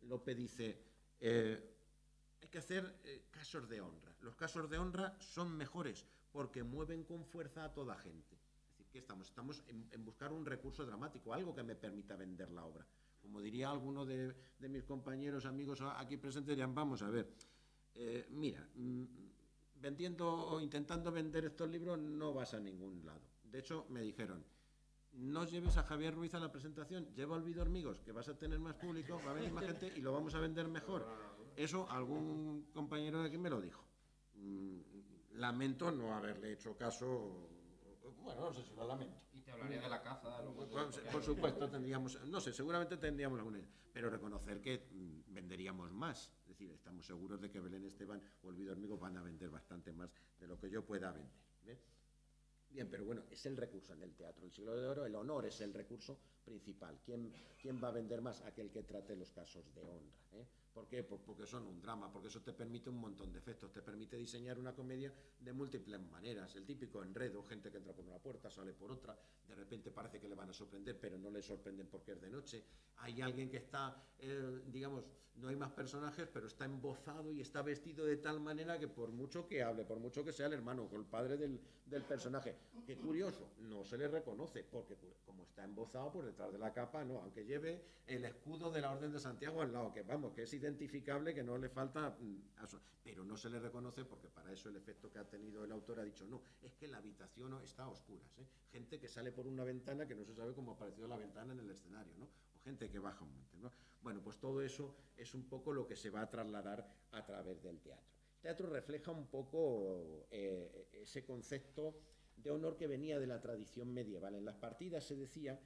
Lope dice, hay que hacer casos de honra. Los casos de honra son mejores porque mueven con fuerza a toda gente. Es decir, que estamos en buscar un recurso dramático, algo que me permita vender la obra. Como diría alguno de mis compañeros, amigos aquí presentes, dirían, vamos a ver, mira, vendiendo o intentando vender estos libros no vas a ningún lado. De hecho, me dijeron, no lleves a Javier Ruiz a la presentación, lleva Olvido Hormigos, que vas a tener más público, va a venir más gente y lo vamos a vender mejor. Eso algún compañero de aquí me lo dijo. Lamento no haberle hecho caso, bueno, no sé si lo lamento. Y te hablaría de la caza. Por supuesto, tendríamos, no sé, seguramente tendríamos alguna idea, pero reconocer que venderíamos más. Es decir, estamos seguros de que Belén Esteban o Olvido Hormigos van a vender bastante más de lo que yo pueda vender. Bien, pero bueno, es el recurso en el teatro. El siglo de oro, el honor es el recurso principal. ¿Quién va a vender más? Aquel que trate los casos de honra. ¿Por qué? Porque son un drama, porque eso te permite un montón de efectos, te permite diseñar una comedia de múltiples maneras. El típico enredo, gente que entra por una puerta, sale por otra, de repente parece que le van a sorprender, pero no le sorprenden porque es de noche. Hay alguien que está, digamos, no hay más personajes, pero está embozado y está vestido de tal manera que por mucho que hable, por mucho que sea el hermano o el padre del personaje, qué curioso, no se le reconoce, porque como está embozado, pues detrás de la capa, no, aunque lleve el escudo de la Orden de Santiago al lado, que vamos, que es identificable, que no le falta, pero no se le reconoce porque para eso el efecto que ha tenido el autor ha dicho, no, es que la habitación está a oscuras, ¿eh? Gente que sale por una ventana que no se sabe cómo apareció la ventana en el escenario, ¿no? O gente que baja un monte, ¿no? Bueno, pues todo eso es un poco lo que se va a trasladar a través del teatro. El teatro refleja un poco ese concepto de honor que venía de la tradición medieval. En las partidas se decía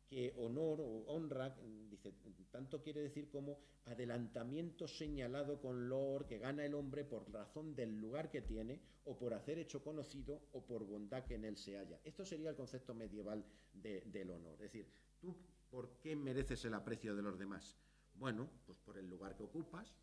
que honor o honra, dice, tanto quiere decir como adelantamiento señalado con loor que gana el hombre por razón del lugar que tiene o por hacer hecho conocido o por bondad que en él se halla. Esto sería el concepto medieval del honor. Es decir, tú, ¿por qué mereces el aprecio de los demás? Bueno, pues por el lugar que ocupas.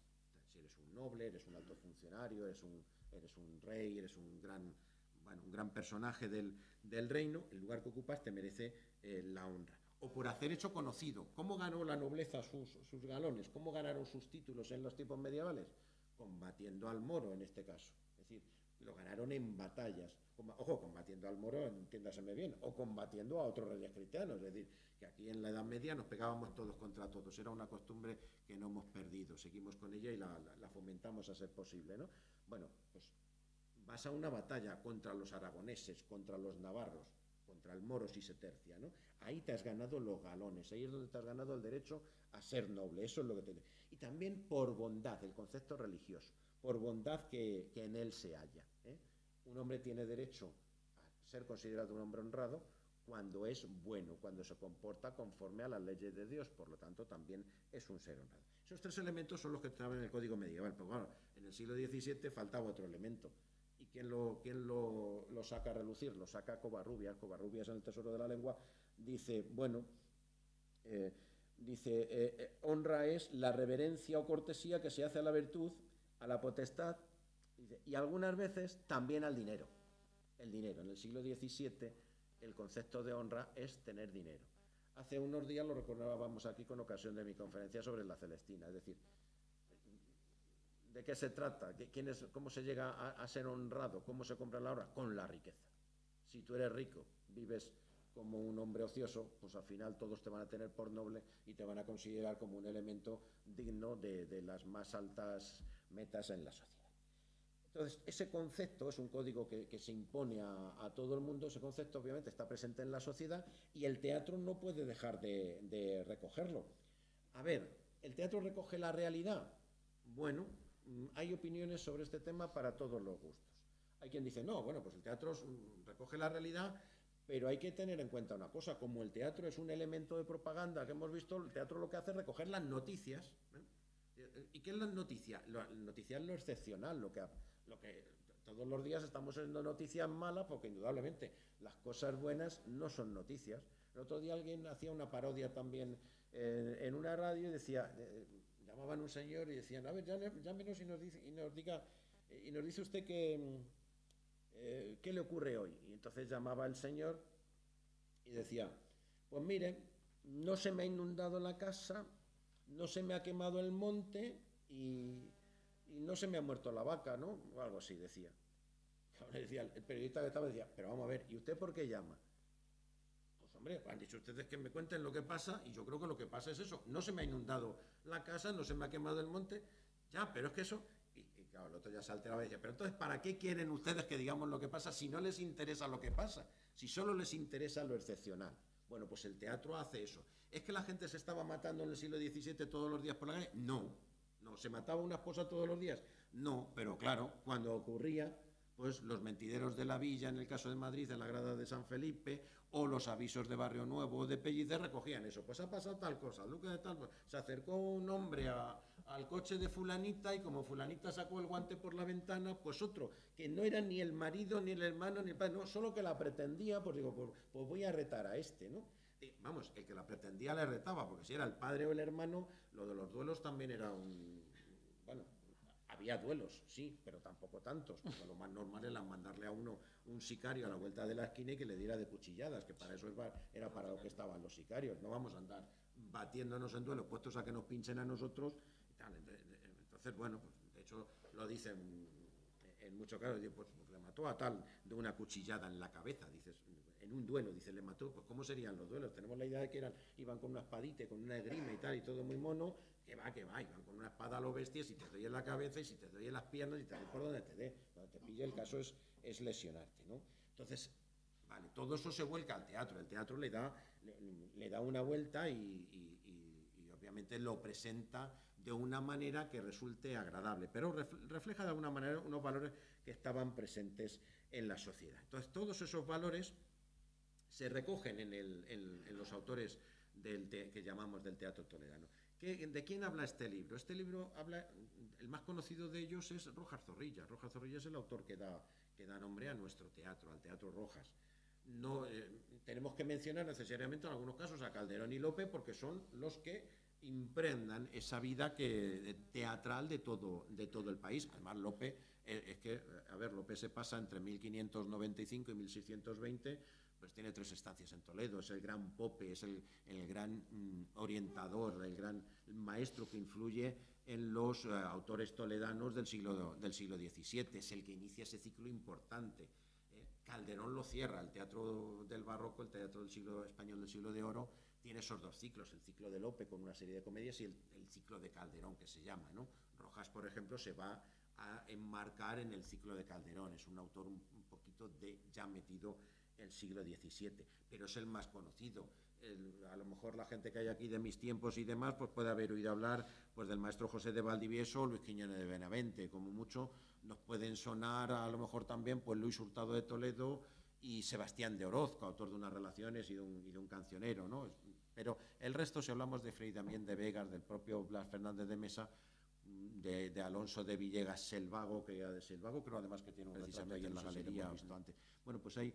Si eres un noble, eres un alto funcionario, eres un rey, eres un gran personaje del reino, el lugar que ocupas te merece la honra. O por hacer hecho conocido. ¿Cómo ganó la nobleza sus galones? ¿Cómo ganaron sus títulos en los tiempos medievales? Combatiendo al moro, en este caso. Es decir, lo ganaron en batallas. Ojo, combatiendo al moro, entiéndaseme bien, o combatiendo a otros reyes cristianos. Es decir, que aquí en la Edad Media nos pegábamos todos contra todos. Era una costumbre que no hemos perdido. Seguimos con ella y la fomentamos a ser posible, ¿no? Bueno, pues vas a una batalla contra los aragoneses, contra los navarros, contra el moro si se tercia, ¿no? Ahí te has ganado los galones, ahí es donde te has ganado el derecho a ser noble, eso es lo que te... Y también por bondad, el concepto religioso, por bondad que en él se halla, ¿eh? Un hombre tiene derecho a ser considerado un hombre honrado cuando es bueno, cuando se comporta conforme a las leyes de Dios, por lo tanto también es un ser honrado. Esos tres elementos son los que estaban en el Código Medieval, pero bueno, en el siglo XVII faltaba otro elemento. ¿Y quién lo saca a relucir? Lo saca Covarrubias. Covarrubias en el Tesoro de la Lengua dice, bueno, honra es la reverencia o cortesía que se hace a la virtud, a la potestad, y algunas veces también al dinero. El dinero. En el siglo XVII el concepto de honra es tener dinero. Hace unos días lo recordábamos aquí con ocasión de mi conferencia sobre la Celestina, es decir, ¿de qué se trata? ¿Cómo se llega a ser honrado? ¿Cómo se compra la honra? Con la riqueza. Si tú eres rico, vives como un hombre ocioso, pues al final todos te van a tener por noble y te van a considerar como un elemento digno de las más altas metas en la sociedad. Entonces, ese concepto es un código que se impone a todo el mundo. Ese concepto obviamente está presente en la sociedad y el teatro no puede dejar de recogerlo. A ver, ¿el teatro recoge la realidad? Bueno, hay opiniones sobre este tema para todos los gustos. Hay quien dice, no, bueno, pues el teatro recoge la realidad, pero hay que tener en cuenta una cosa, como el teatro es un elemento de propaganda que hemos visto, el teatro lo que hace es recoger las noticias. ¿Y qué es la noticia? La noticia es lo excepcional, lo que todos los días estamos viendo noticias malas, porque indudablemente las cosas buenas no son noticias. El otro día alguien hacía una parodia también en una radio y decía... llamaban a un señor y decían, a ver, llámenos y nos dice usted qué le ocurre hoy. Y entonces llamaba el señor y decía, pues mire, no se me ha inundado la casa, no se me ha quemado el monte y no se me ha muerto la vaca, ¿no? O algo así decía. Decía el periodista que estaba decía, pero vamos a ver, ¿y usted por qué llama? Hombre, han dicho ustedes que me cuenten lo que pasa y yo creo que lo que pasa es eso. No se me ha inundado la casa, no se me ha quemado el monte, ya, pero es que eso... Y claro, el otro ya se alteraba y decía, pero entonces, ¿para qué quieren ustedes que digamos lo que pasa si no les interesa lo que pasa? Si solo les interesa lo excepcional. Bueno, pues el teatro hace eso. ¿Es que la gente se estaba matando en el siglo XVII todos los días por la calle? No. ¿Se mataba una esposa todos los días? No, pero claro, cuando ocurría... pues los mentideros de la villa, en el caso de Madrid, en la grada de San Felipe, o los avisos de Barrio Nuevo o de Pellicer recogían eso. Pues ha pasado tal cosa, Luque de tal, pues, se acercó un hombre al coche de fulanita y como fulanita sacó el guante por la ventana, pues otro, que no era ni el marido, ni el hermano, ni el padre, no, solo que la pretendía, pues digo, pues voy a retar a este, ¿no? Vamos, el que la pretendía le retaba, porque si era el padre o el hermano, lo de los duelos también era bueno, había duelos, sí, pero tampoco tantos, porque lo más normal era mandarle a uno un sicario a la vuelta de la esquina y que le diera de cuchilladas, que para eso era para lo que estaban los sicarios. No vamos a andar batiéndonos en duelos, puestos a que nos pinchen a nosotros y tal. Entonces, bueno, pues, de hecho lo dicen en muchos casos, pues le mató a tal de una cuchillada en la cabeza, dices, en un duelo, dices, le mató, pues ¿cómo serían los duelos? Tenemos la idea de que iban con una espadita, con una esgrima y tal, y todo muy mono, que va, iban con una espada a los bestias, y te doy en la cabeza, y si te doy en las piernas, y te doy por donde te dé, cuando te pille el caso es lesionarte, ¿no? Entonces, vale, todo eso se vuelca al teatro, el teatro le da una vuelta y obviamente lo presenta de una manera que resulte agradable, pero refleja de alguna manera unos valores que estaban presentes en la sociedad. Entonces, todos esos valores se recogen en los autores que llamamos del teatro toledano. ¿De quién habla este libro? Este libro habla, el más conocido de ellos es Rojas Zorrilla. Rojas Zorrilla es el autor que da nombre a nuestro teatro, al Teatro Rojas. No, tenemos que mencionar necesariamente en algunos casos a Calderón y Lope, porque son los que impregnan esa vida teatral de todo el país. Además, Lope, Lope se pasa entre 1595 y 1620, pues tiene 3 estancias en Toledo, es el gran pope, es el gran orientador, el gran maestro que influye en los autores toledanos del siglo XVII, es el que inicia ese ciclo importante. Calderón lo cierra, el teatro del barroco, el teatro del siglo español del siglo de oro, tiene esos 2 ciclos, el ciclo de Lope con una serie de comedias y el ciclo de Calderón, que se llama, ¿no? Rojas, por ejemplo, se va a enmarcar en el ciclo de Calderón, es un autor un poquito ya metido el siglo XVII, pero es el más conocido. A lo mejor la gente que hay aquí de mis tiempos y demás, pues puede haber oído hablar pues del maestro José de Valdivieso o Luis Quiñones de Benavente, como mucho nos pueden sonar a lo mejor también pues Luis Hurtado de Toledo y Sebastián de Orozco, autor de unas relaciones y de un cancionero, ¿no? Pero el resto, si hablamos de Fray Damián de Vegas, del propio Blas Fernández de Mesa, de Alonso de Villegas Selvago, creo además que tiene un retrato ahí en la galería, visto antes. Bueno, pues hay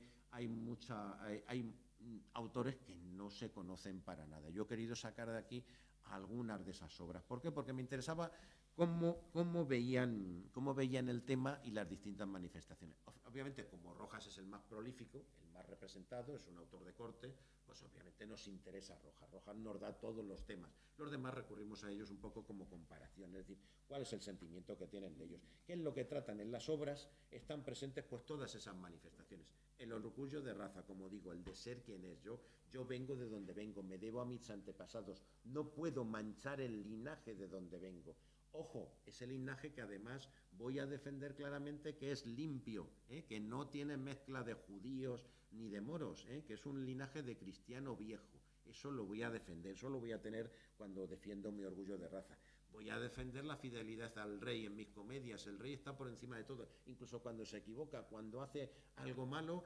autores que no se conocen para nada. Yo he querido sacar de aquí algunas de esas obras. ¿Por qué? Porque me interesaba cómo veían el tema y las distintas manifestaciones. Obviamente, como Rojas es el más prolífico, el más representado, es un autor de corte, pues obviamente nos interesa Rojas. Rojas nos da todos los temas. Los demás recurrimos a ellos un poco como comparación, es decir, cuál es el sentimiento que tienen de ellos. ¿Qué es lo que tratan en las obras? Están presentes pues todas esas manifestaciones. El orgullo de raza, como digo, el de ser quien es. Yo vengo de donde vengo, me debo a mis antepasados, no puedo manchar el linaje de donde vengo. Ojo, ese linaje que además voy a defender claramente que es limpio, que no tiene mezcla de judíos ni de moros, que es un linaje de cristiano viejo. Eso lo voy a defender, eso lo voy a tener cuando defiendo mi orgullo de raza. Voy a defender la fidelidad al rey en mis comedias. El rey está por encima de todo, incluso cuando se equivoca, cuando hace algo malo,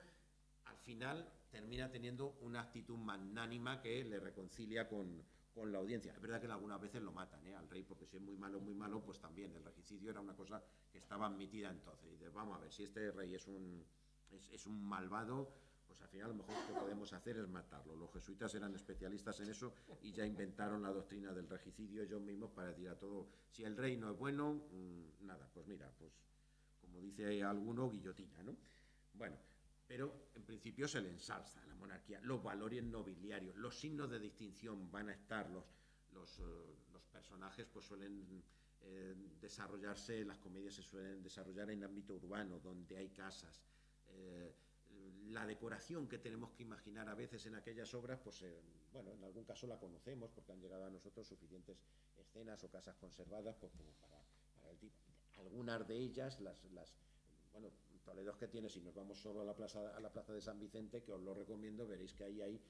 al final termina teniendo una actitud magnánima que le reconcilia con la audiencia. Es verdad que algunas veces lo matan al rey, porque si es muy malo, pues también el regicidio era una cosa que estaba admitida entonces. Y dices, vamos a ver, si este rey es un malvado, pues al final a lo mejor lo que podemos hacer es matarlo. Los jesuitas eran especialistas en eso y ya inventaron la doctrina del regicidio ellos mismos para decir a todo, si el rey no es bueno, nada, pues mira, pues como dice alguno, guillotina, ¿no? Bueno, pero en principio se le ensalza la monarquía, los valores nobiliarios, los signos de distinción van a estar, los personajes pues suelen desarrollarse, las comedias se suelen desarrollar en ámbito urbano, donde hay casas. La decoración que tenemos que imaginar a veces en aquellas obras, pues bueno, en algún caso la conocemos porque han llegado a nosotros suficientes escenas o casas conservadas, pues como para el tipo. Algunas de ellas, bueno, Toledo es que tiene, si nos vamos solo a la plaza de San Vicente, que os lo recomiendo, veréis que ahí hay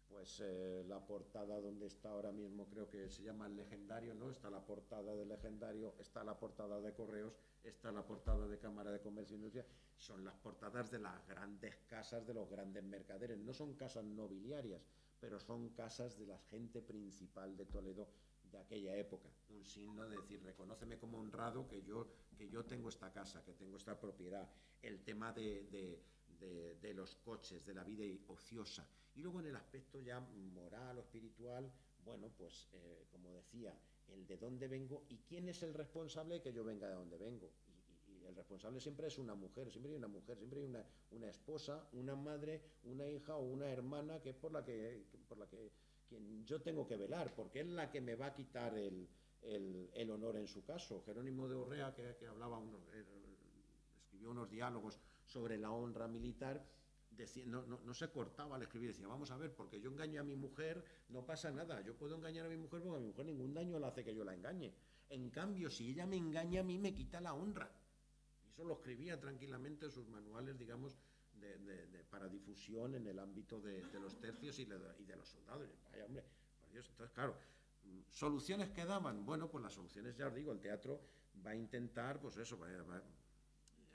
pues la portada donde está ahora mismo, creo que se llama El Legendario, ¿no? Está la portada del Legendario, está la portada de Correos, está la portada de Cámara de Comercio e Industria. Son las portadas de las grandes casas de los grandes mercaderes. No son casas nobiliarias, pero son casas de la gente principal de Toledo de aquella época. Un signo de decir, reconóceme como honrado que yo tengo esta casa, que tengo esta propiedad. El tema de los coches, de la vida ociosa. Y luego en el aspecto ya moral o espiritual, bueno, pues como decía, el de dónde vengo y quién es el responsable de que yo venga de dónde vengo. Y el responsable siempre es una mujer, siempre hay una mujer, siempre hay una esposa, una madre, una hija o una hermana que es por la que quien yo tengo que velar, porque es la que me va a quitar el honor en su caso. Jerónimo de Urrea, que hablaba escribió unos diálogos sobre la honra militar, decía, no se cortaba al escribir, decía, vamos a ver, porque yo engaño a mi mujer, no pasa nada, yo puedo engañar a mi mujer porque a mi mujer ningún daño le hace que yo la engañe. En cambio, si ella me engaña a mí, me quita la honra. Y eso lo escribía tranquilamente en sus manuales, digamos, para difusión en el ámbito de los tercios y de los soldados. Vaya, hombre, por Dios. Entonces, claro, ¿soluciones que daban? Bueno, pues las soluciones, ya os digo, el teatro va a intentar, pues eso, va a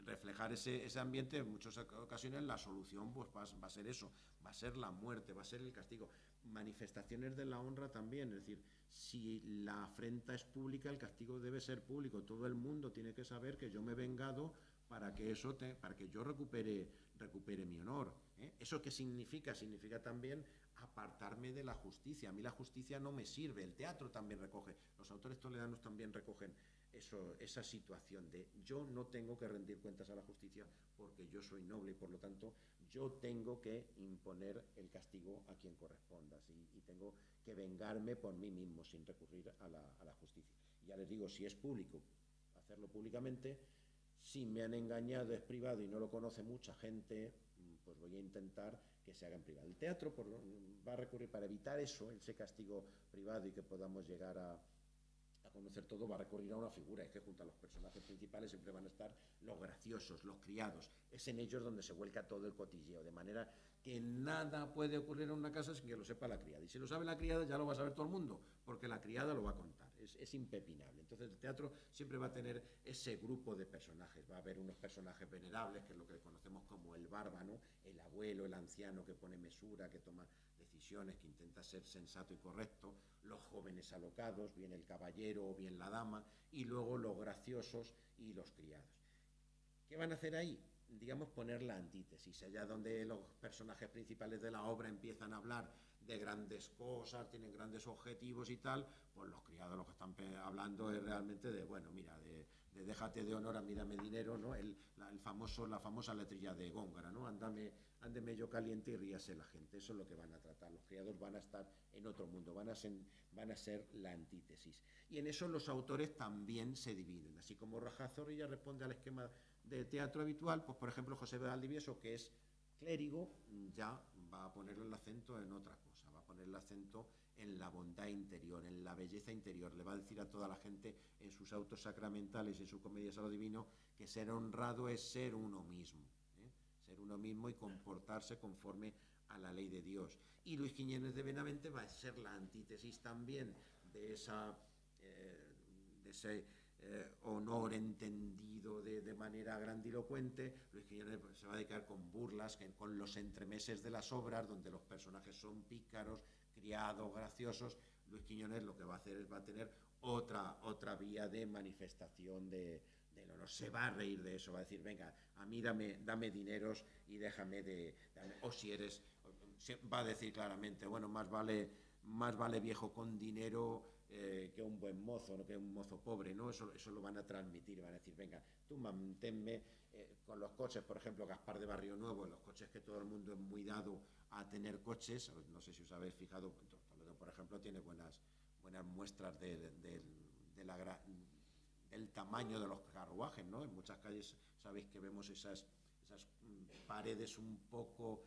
reflejar ese ambiente. En muchas ocasiones la solución pues va a ser eso, va a ser la muerte, va a ser el castigo. Manifestaciones de la honra también, es decir, si la afrenta es pública, el castigo debe ser público. Todo el mundo tiene que saber que yo me he vengado para que yo recupere mi honor. ¿Eso qué significa? Significa también apartarme de la justicia. A mí la justicia no me sirve. El teatro también recoge, los autores toledanos también recogen esa situación de yo no tengo que rendir cuentas a la justicia porque yo soy noble y por lo tanto yo tengo que imponer el castigo a quien corresponda, ¿sí? Y tengo que vengarme por mí mismo sin recurrir a la justicia. Y ya les digo, si es público, hacerlo públicamente. Si me han engañado es privado y no lo conoce mucha gente, pues voy a intentar que se haga en privado. El teatro va a recurrir para evitar ese castigo privado y que podamos llegar a conocer todo, va a recurrir a una figura. Es que junto a los personajes principales siempre van a estar los graciosos, los criados. Es en ellos donde se vuelca todo el cotilleo, de manera que nada puede ocurrir en una casa sin que lo sepa la criada. Y si lo sabe la criada ya lo va a saber todo el mundo, porque la criada lo va a contar. Es impepinable. Entonces el teatro siempre va a tener ese grupo de personajes. Va a haber unos personajes venerables, que es lo que conocemos como el bárbaro, el abuelo, el anciano que pone mesura, que toma decisiones, que intenta ser sensato y correcto, los jóvenes alocados, bien el caballero o bien la dama, y luego los graciosos y los criados. ¿Qué van a hacer ahí? Digamos, poner la antítesis, allá donde los personajes principales de la obra empiezan a hablar de grandes cosas, tienen grandes objetivos y tal, pues los criados lo que están hablando es realmente de, bueno, mira, de déjate de honor, a mí dame dinero, ¿no? La famosa letrilla de Góngora, ¿no? Ándeme yo caliente y ríase la gente. Eso es lo que van a tratar. Los criados van a estar en otro mundo, van a ser la antítesis. Y en eso los autores también se dividen. Así como Raja Zorrilla responde al esquema de teatro habitual, pues por ejemplo José de Valdivieso, que es clérigo, ya va a poner el acento en otra cosa, va a poner el acento en la bondad interior, en la belleza interior. Le va a decir a toda la gente en sus autos sacramentales y en sus comedias a lo divino que ser honrado es ser uno mismo, ser uno mismo y comportarse conforme a la ley de Dios. Y Luis Quiñones de Benavente va a ser la antítesis también de ese honor entendido de manera grandilocuente. Luis Quiñones se va a dedicar con burlas, con los entremeses de las obras, donde los personajes son pícaros, criados, graciosos. Luis Quiñones lo que va a hacer es va a tener otra vía de manifestación del honor. Se va a reír de eso, va a decir, venga, a mí dame dineros y déjame o si eres, va a decir claramente, bueno, más vale viejo con dinero que un buen mozo, ¿no? Que un mozo pobre, ¿no? Eso lo van a transmitir, van a decir, venga, tú manténme con los coches, por ejemplo, Gaspar de Barrio Nuevo, los coches que todo el mundo es muy dado a tener coches, no sé si os habéis fijado, Toledo, por ejemplo, tiene buenas muestras del tamaño de los carruajes, ¿no? En muchas calles sabéis que vemos esas paredes un poco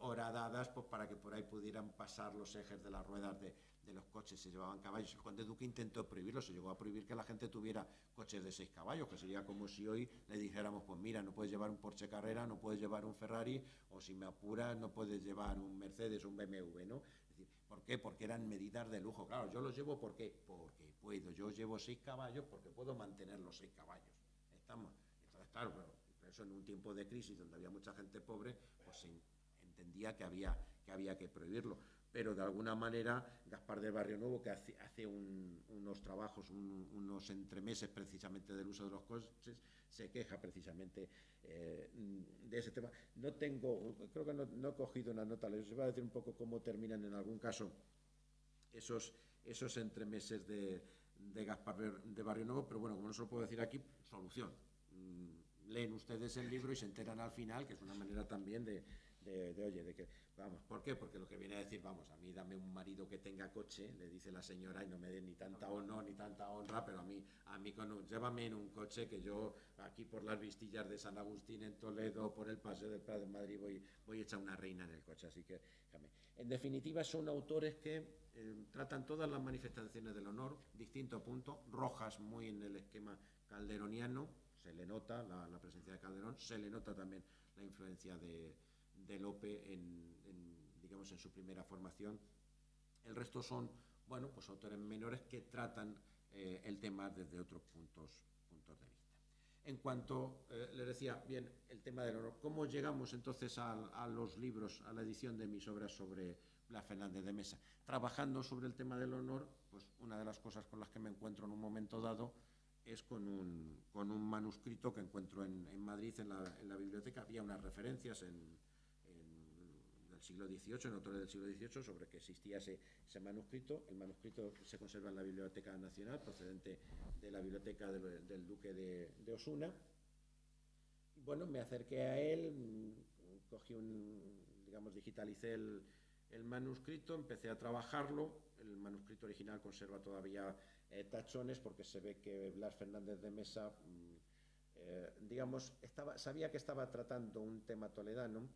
horadadas, pues para que por ahí pudieran pasar los ejes de las ruedas de los coches. Se llevaban caballos. El conde Duque intentó prohibirlo, se llegó a prohibir que la gente tuviera coches de 6 caballos, que sería como si hoy le dijéramos, pues mira, no puedes llevar un Porsche Carrera, no puedes llevar un Ferrari, o si me apuras, no puedes llevar un Mercedes, un BMW, ¿no? Es decir, ¿por qué? Porque eran medidas de lujo. Claro, yo los llevo porque puedo. Yo llevo 6 caballos porque puedo mantener los 6 caballos. Estamos. Entonces, claro, pero eso en un tiempo de crisis donde había mucha gente pobre, pues se entendía que había que prohibirlo. Pero de alguna manera Gaspar del Barrio Nuevo, que hace unos trabajos, unos entremeses precisamente del uso de los coches, se queja precisamente de ese tema. Creo que no he cogido una nota, les voy a decir un poco cómo terminan en algún caso esos entremeses de Gaspar de Barrionuevo, pero bueno, como no se lo puedo decir aquí, solución. Leen ustedes el libro y se enteran al final, que es una manera también de oye, de que, vamos, ¿por qué? Porque lo que viene a decir, vamos, a mí dame un marido que tenga coche, le dice la señora, y no me den ni tanta honor ni tanta honra, pero a mí llévame en un coche que yo aquí por las Vistillas de San Agustín en Toledo, por el Paseo del Prado en Madrid, voy hecha una reina en el coche, así que, déjame. En definitiva, son autores que tratan todas las manifestaciones del honor, distinto punto, Rojas muy en el esquema calderoniano, se le nota la presencia de Calderón, se le nota también la influencia de Lope digamos, en su primera formación. El resto son, bueno, pues autores menores que tratan el tema desde otros puntos de vista. En cuanto, les decía, bien, el tema del honor, ¿cómo llegamos entonces a los libros, a la edición de mis obras sobre Blas Fernández de Mesa? Trabajando sobre el tema del honor, pues una de las cosas con las que me encuentro en un momento dado es con un manuscrito que encuentro en Madrid, en la biblioteca. Había unas referencias del siglo XVIII, en autores del siglo XVIII, sobre que existía ese manuscrito. El manuscrito se conserva en la Biblioteca Nacional, procedente de la biblioteca del Duque de Osuna. Y bueno, me acerqué a él, cogí digamos, digitalicé el manuscrito, empecé a trabajarlo. El manuscrito original conserva todavía tachones, porque se ve que Blas Fernández de Mesa, digamos, sabía que estaba tratando un tema toledano.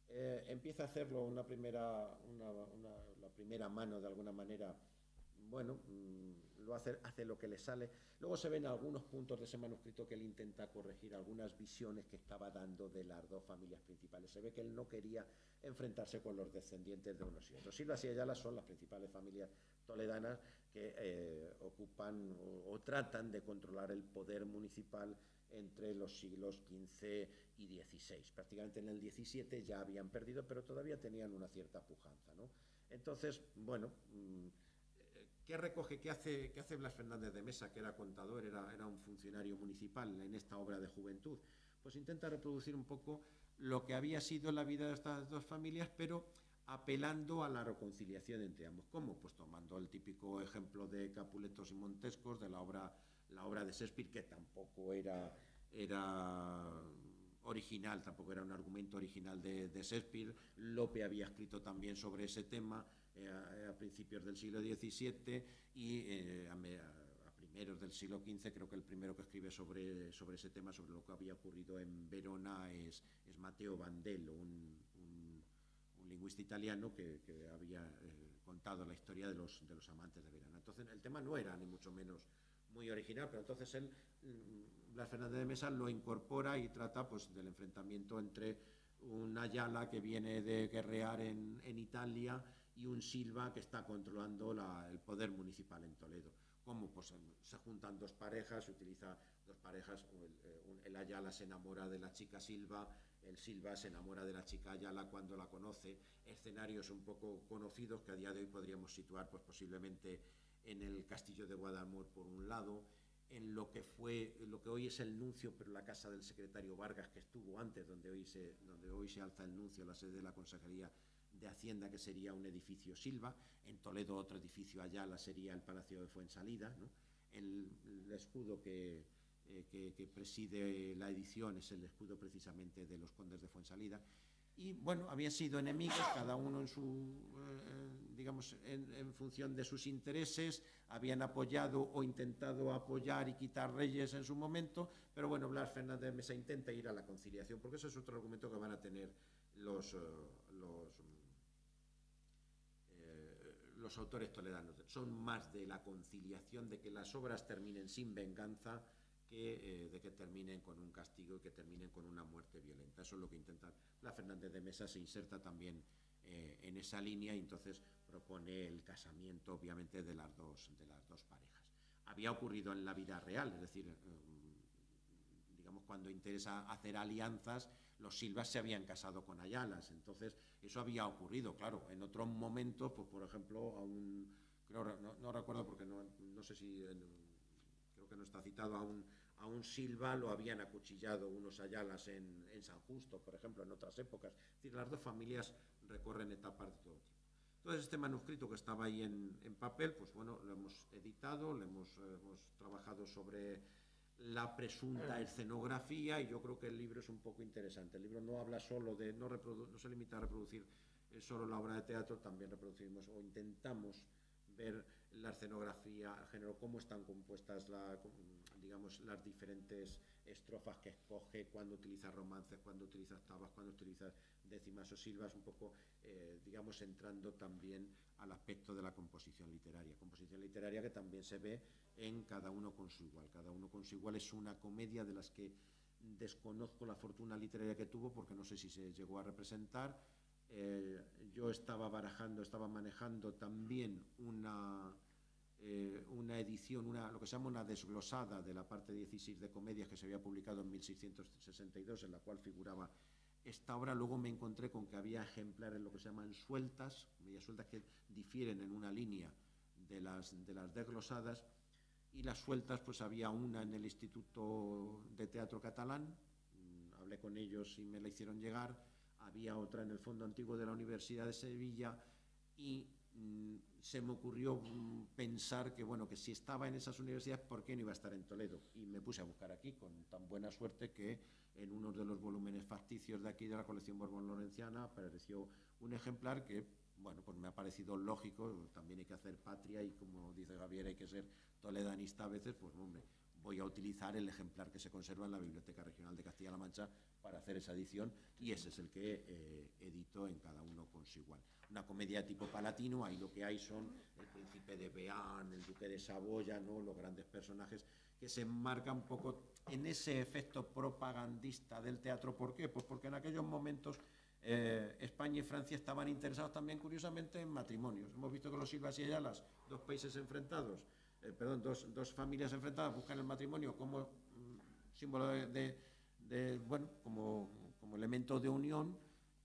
Empieza a hacerlo la primera mano, de alguna manera, bueno, hace lo que le sale. Luego se ven algunos puntos de ese manuscrito que él intenta corregir, algunas visiones que estaba dando de las dos familias principales. Se ve que él no quería enfrentarse con los descendientes de unos y otros. Silvas y Ayala son las principales familias toledanas que ocupan o tratan de controlar el poder municipal entre los siglos XV y XVI. Prácticamente en el XVII ya habían perdido, pero todavía tenían una cierta pujanza, ¿no? Entonces, bueno, ¿qué recoge, qué hace Blas Fernández de Mesa, que era contador, era un funcionario municipal en esta obra de juventud? Pues intenta reproducir un poco lo que había sido la vida de estas dos familias, pero apelando a la reconciliación entre ambos. ¿Cómo? Pues tomando el típico ejemplo de Capuletos y Montescos, de la obra de Shakespeare, que tampoco era original, tampoco era un argumento original de Shakespeare. Lope había escrito también sobre ese tema a principios del siglo XVII y a primeros del siglo XV, creo que el primero que escribe sobre ese tema, sobre lo que había ocurrido en Verona, es Matteo Bandello, un lingüista italiano que había contado la historia de los amantes de Verona. Entonces el tema no era ni mucho menos muy original, pero entonces Blas Fernández de Mesa lo incorpora y trata, pues, del enfrentamiento entre un Ayala que viene de guerrear en Italia y un Silva que está controlando el poder municipal en Toledo. ¿Cómo? Pues se juntan dos parejas, se utiliza dos parejas, el Ayala se enamora de la chica Silva, el Silva se enamora de la chica Ayala cuando la conoce. Escenarios un poco conocidos que a día de hoy podríamos situar, pues, posiblemente en el castillo de Guadalmor por un lado, en lo que hoy es el nuncio, pero la casa del secretario Vargas, que estuvo antes, donde hoy se alza el nuncio, la sede de la Consejería de Hacienda, que sería un edificio Silva. En Toledo otro edificio Ayala sería el Palacio de Fuensalida, ¿no? El escudo que preside la edición es el escudo precisamente de los condes de Fuensalida. Y bueno, habían sido enemigos, cada uno digamos, en función de sus intereses, habían apoyado o intentado apoyar y quitar reyes en su momento, pero bueno, Blas Fernández de Mesa intenta ir a la conciliación, porque ese es otro argumento que van a tener los autores toledanos. Son más de la conciliación, de que las obras terminen sin venganza, que de que terminen con un castigo y que terminen con una muerte violenta. Eso es lo que intenta Blas Fernández de Mesa. Se inserta también en esa línea y entonces propone el casamiento, obviamente, de las dos parejas. Había ocurrido en la vida real, es decir, digamos, cuando interesa hacer alianzas, los Silvas se habían casado con Ayalas, entonces eso había ocurrido, claro. En otros momentos, pues, por ejemplo, no recuerdo porque no sé si... creo que no está citado, a un Silva lo habían acuchillado unos Ayalas en San Justo, por ejemplo, en otras épocas. Es decir, las dos familias recorren etapas de todo tipo. Entonces este manuscrito que estaba ahí en papel, pues bueno, lo hemos editado, hemos trabajado sobre la presunta escenografía, y yo creo que el libro es un poco interesante. El libro no habla solo de, no se limita a reproducir solo la obra de teatro, también reproducimos o intentamos ver la escenografía, el género, cómo están compuestas digamos, las diferentes estrofas que escoge, cuando utiliza romances, cuando utiliza octavas, cuando utiliza décimas o silbas, un poco, digamos, entrando también al aspecto de la composición literaria que también se ve en Cada uno con su igual. Cada uno con su igual es una comedia de las que desconozco la fortuna literaria que tuvo, porque no sé si se llegó a representar. Yo estaba manejando también una edición, lo que se llama una desglosada de la parte 16 de comedias que se había publicado en 1662, en la cual figuraba esta obra. Luego me encontré con que había ejemplares, lo que se llaman sueltas, comedias sueltas que difieren en una línea de las desglosadas, y las sueltas, pues había una en el Instituto de Teatro Catalán, hablé con ellos y me la hicieron llegar, había otra en el Fondo Antiguo de la Universidad de Sevilla, y se me ocurrió pensar que, bueno, que si estaba en esas universidades, ¿por qué no iba a estar en Toledo? Y me puse a buscar aquí, con tan buena suerte que en uno de los volúmenes facticios de aquí, de la colección Borbón-Lorenciana, apareció un ejemplar que, bueno, pues me ha parecido lógico. También hay que hacer patria, y como dice Javier, hay que ser toledanista a veces. Pues hombre, voy a utilizar el ejemplar que se conserva en la Biblioteca Regional de Castilla-La Mancha para hacer esa edición, y ese es el que edito en Cada uno con su igual. Una comedia tipo palatino. Ahí lo que hay son el príncipe de Bearn, el duque de Saboya, ¿no?, los grandes personajes que se enmarcan un poco en ese efecto propagandista del teatro. ¿Por qué? Pues porque en aquellos momentos España y Francia estaban interesados también, curiosamente, en matrimonios. Hemos visto que los Silvas y Ayalas, dos países enfrentados, dos familias enfrentadas, buscan el matrimonio como símbolo bueno, como elemento de unión.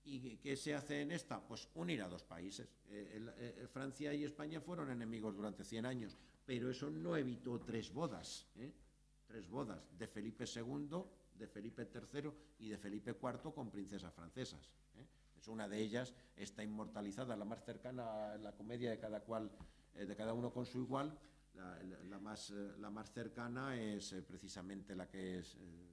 ¿Y qué se hace en esta? Pues unir a dos países. Francia y España fueron enemigos durante 100 años, pero eso no evitó tres bodas de Felipe II, de Felipe III y de Felipe IV con princesas francesas. Es una de ellas, está inmortalizada, la más cercana, la comedia de Cada uno con su igual. La más cercana es precisamente la que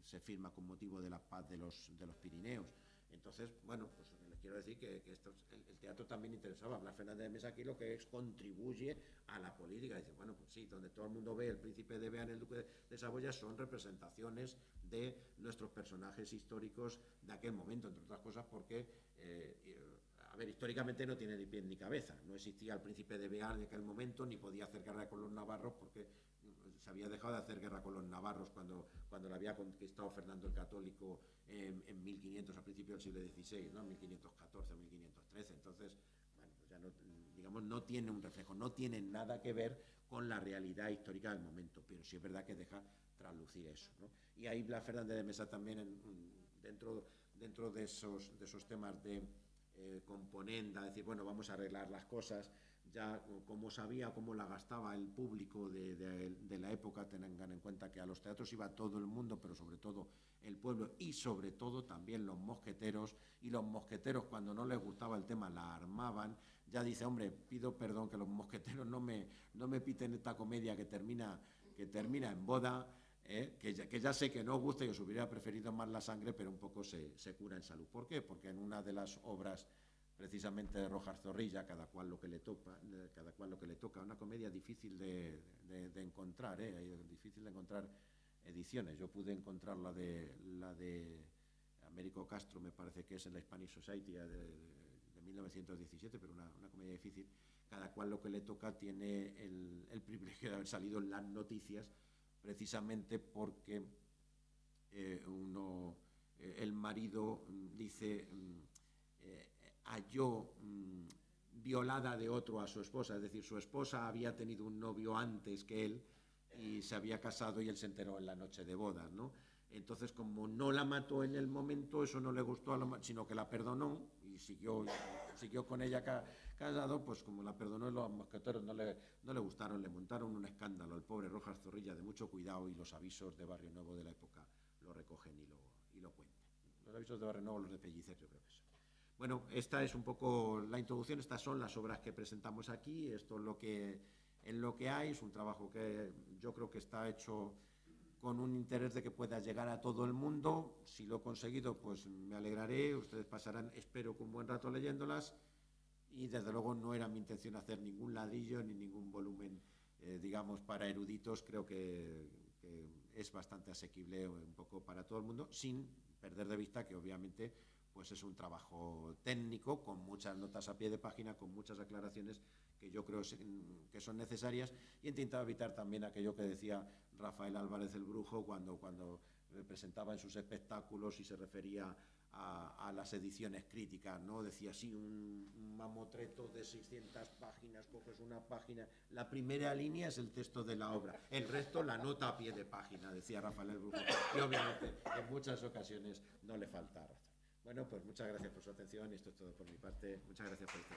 se firma con motivo de la paz de los Pirineos. Entonces, bueno, pues les quiero decir que el teatro también interesaba. Blas Fernández de Mesa aquí lo que contribuye a la política. Dice, bueno, pues sí, donde todo el mundo ve el príncipe de Bearn, el duque de Saboya, son representaciones de nuestros personajes históricos de aquel momento, entre otras cosas porque, a ver, históricamente no tiene ni pie ni cabeza. No existía el príncipe de Bearn en aquel momento, ni podía hacer guerra con los navarros, porque se había dejado de hacer guerra con los navarros cuando lo había conquistado Fernando el Católico en 1500, a principios del siglo XVI, ¿no? 1514, 1513. Entonces, bueno, pues ya no, digamos, no tiene un reflejo, no tiene nada que ver con la realidad histórica del momento, pero sí es verdad que deja traslucir eso, ¿no? Y ahí Blas Fernández de Mesa también, dentro de esos temas de componenda, decir, bueno, vamos a arreglar las cosas, ya como sabía cómo la gastaba el público de la época. Tengan en cuenta que a los teatros iba todo el mundo, pero sobre todo el pueblo, y sobre todo también los mosqueteros, y los mosqueteros, cuando no les gustaba el tema, la armaban. Ya dice, hombre, pido perdón, que los mosqueteros no me piten esta comedia que termina en boda, que ya sé que no os gusta y os hubiera preferido más la sangre, pero un poco se cura en salud. ¿Por qué? Porque en una de las obras precisamente de Rojas Zorrilla, cada cual lo que le toca, una comedia difícil de encontrar, difícil de encontrar ediciones. Yo pude encontrar la de Américo Castro, me parece que es en la Hispanic Society de 1917, pero una comedia difícil. Cada cual lo que le toca tiene el privilegio de haber salido en las noticias, precisamente porque el marido dice, halló violada de otro a su esposa, es decir, su esposa había tenido un novio antes que él y se había casado, y él se enteró en la noche de bodas, ¿no? Entonces, como no la mató en el momento, eso no le gustó, sino que la perdonó y siguió con ella casado. Pues como la perdonó, los mosqueteros no le gustaron, le montaron un escándalo al pobre Rojas Zorrilla de mucho cuidado, y los avisos de Barrio Nuevo de la época lo recogen y lo cuentan. Los avisos de Barrio Nuevo, los de Pellicer, yo creo que eso. Bueno, esta es un poco la introducción, estas son las obras que presentamos aquí, esto es lo que hay, es un trabajo que yo creo que está hecho con un interés de que pueda llegar a todo el mundo. Si lo he conseguido, pues me alegraré, ustedes pasarán, espero, que un buen rato leyéndolas, y desde luego no era mi intención hacer ningún ladrillo ni ningún volumen, digamos, para eruditos. Creo que es bastante asequible un poco para todo el mundo, sin perder de vista que obviamente pues es un trabajo técnico, con muchas notas a pie de página, con muchas aclaraciones que yo creo que son necesarias, y he intentado evitar también aquello que decía Rafael Álvarez el Brujo cuando presentaba en sus espectáculos y se refería a las ediciones críticas, ¿no? Decía, sí, un mamotreto de 600 páginas, coges una página, la primera línea es el texto de la obra, el resto la nota a pie de página, decía Rafael el Brujo, y obviamente en muchas ocasiones no le falta razón. Bueno, pues muchas gracias por su atención y esto es todo por mi parte. Muchas gracias por estar.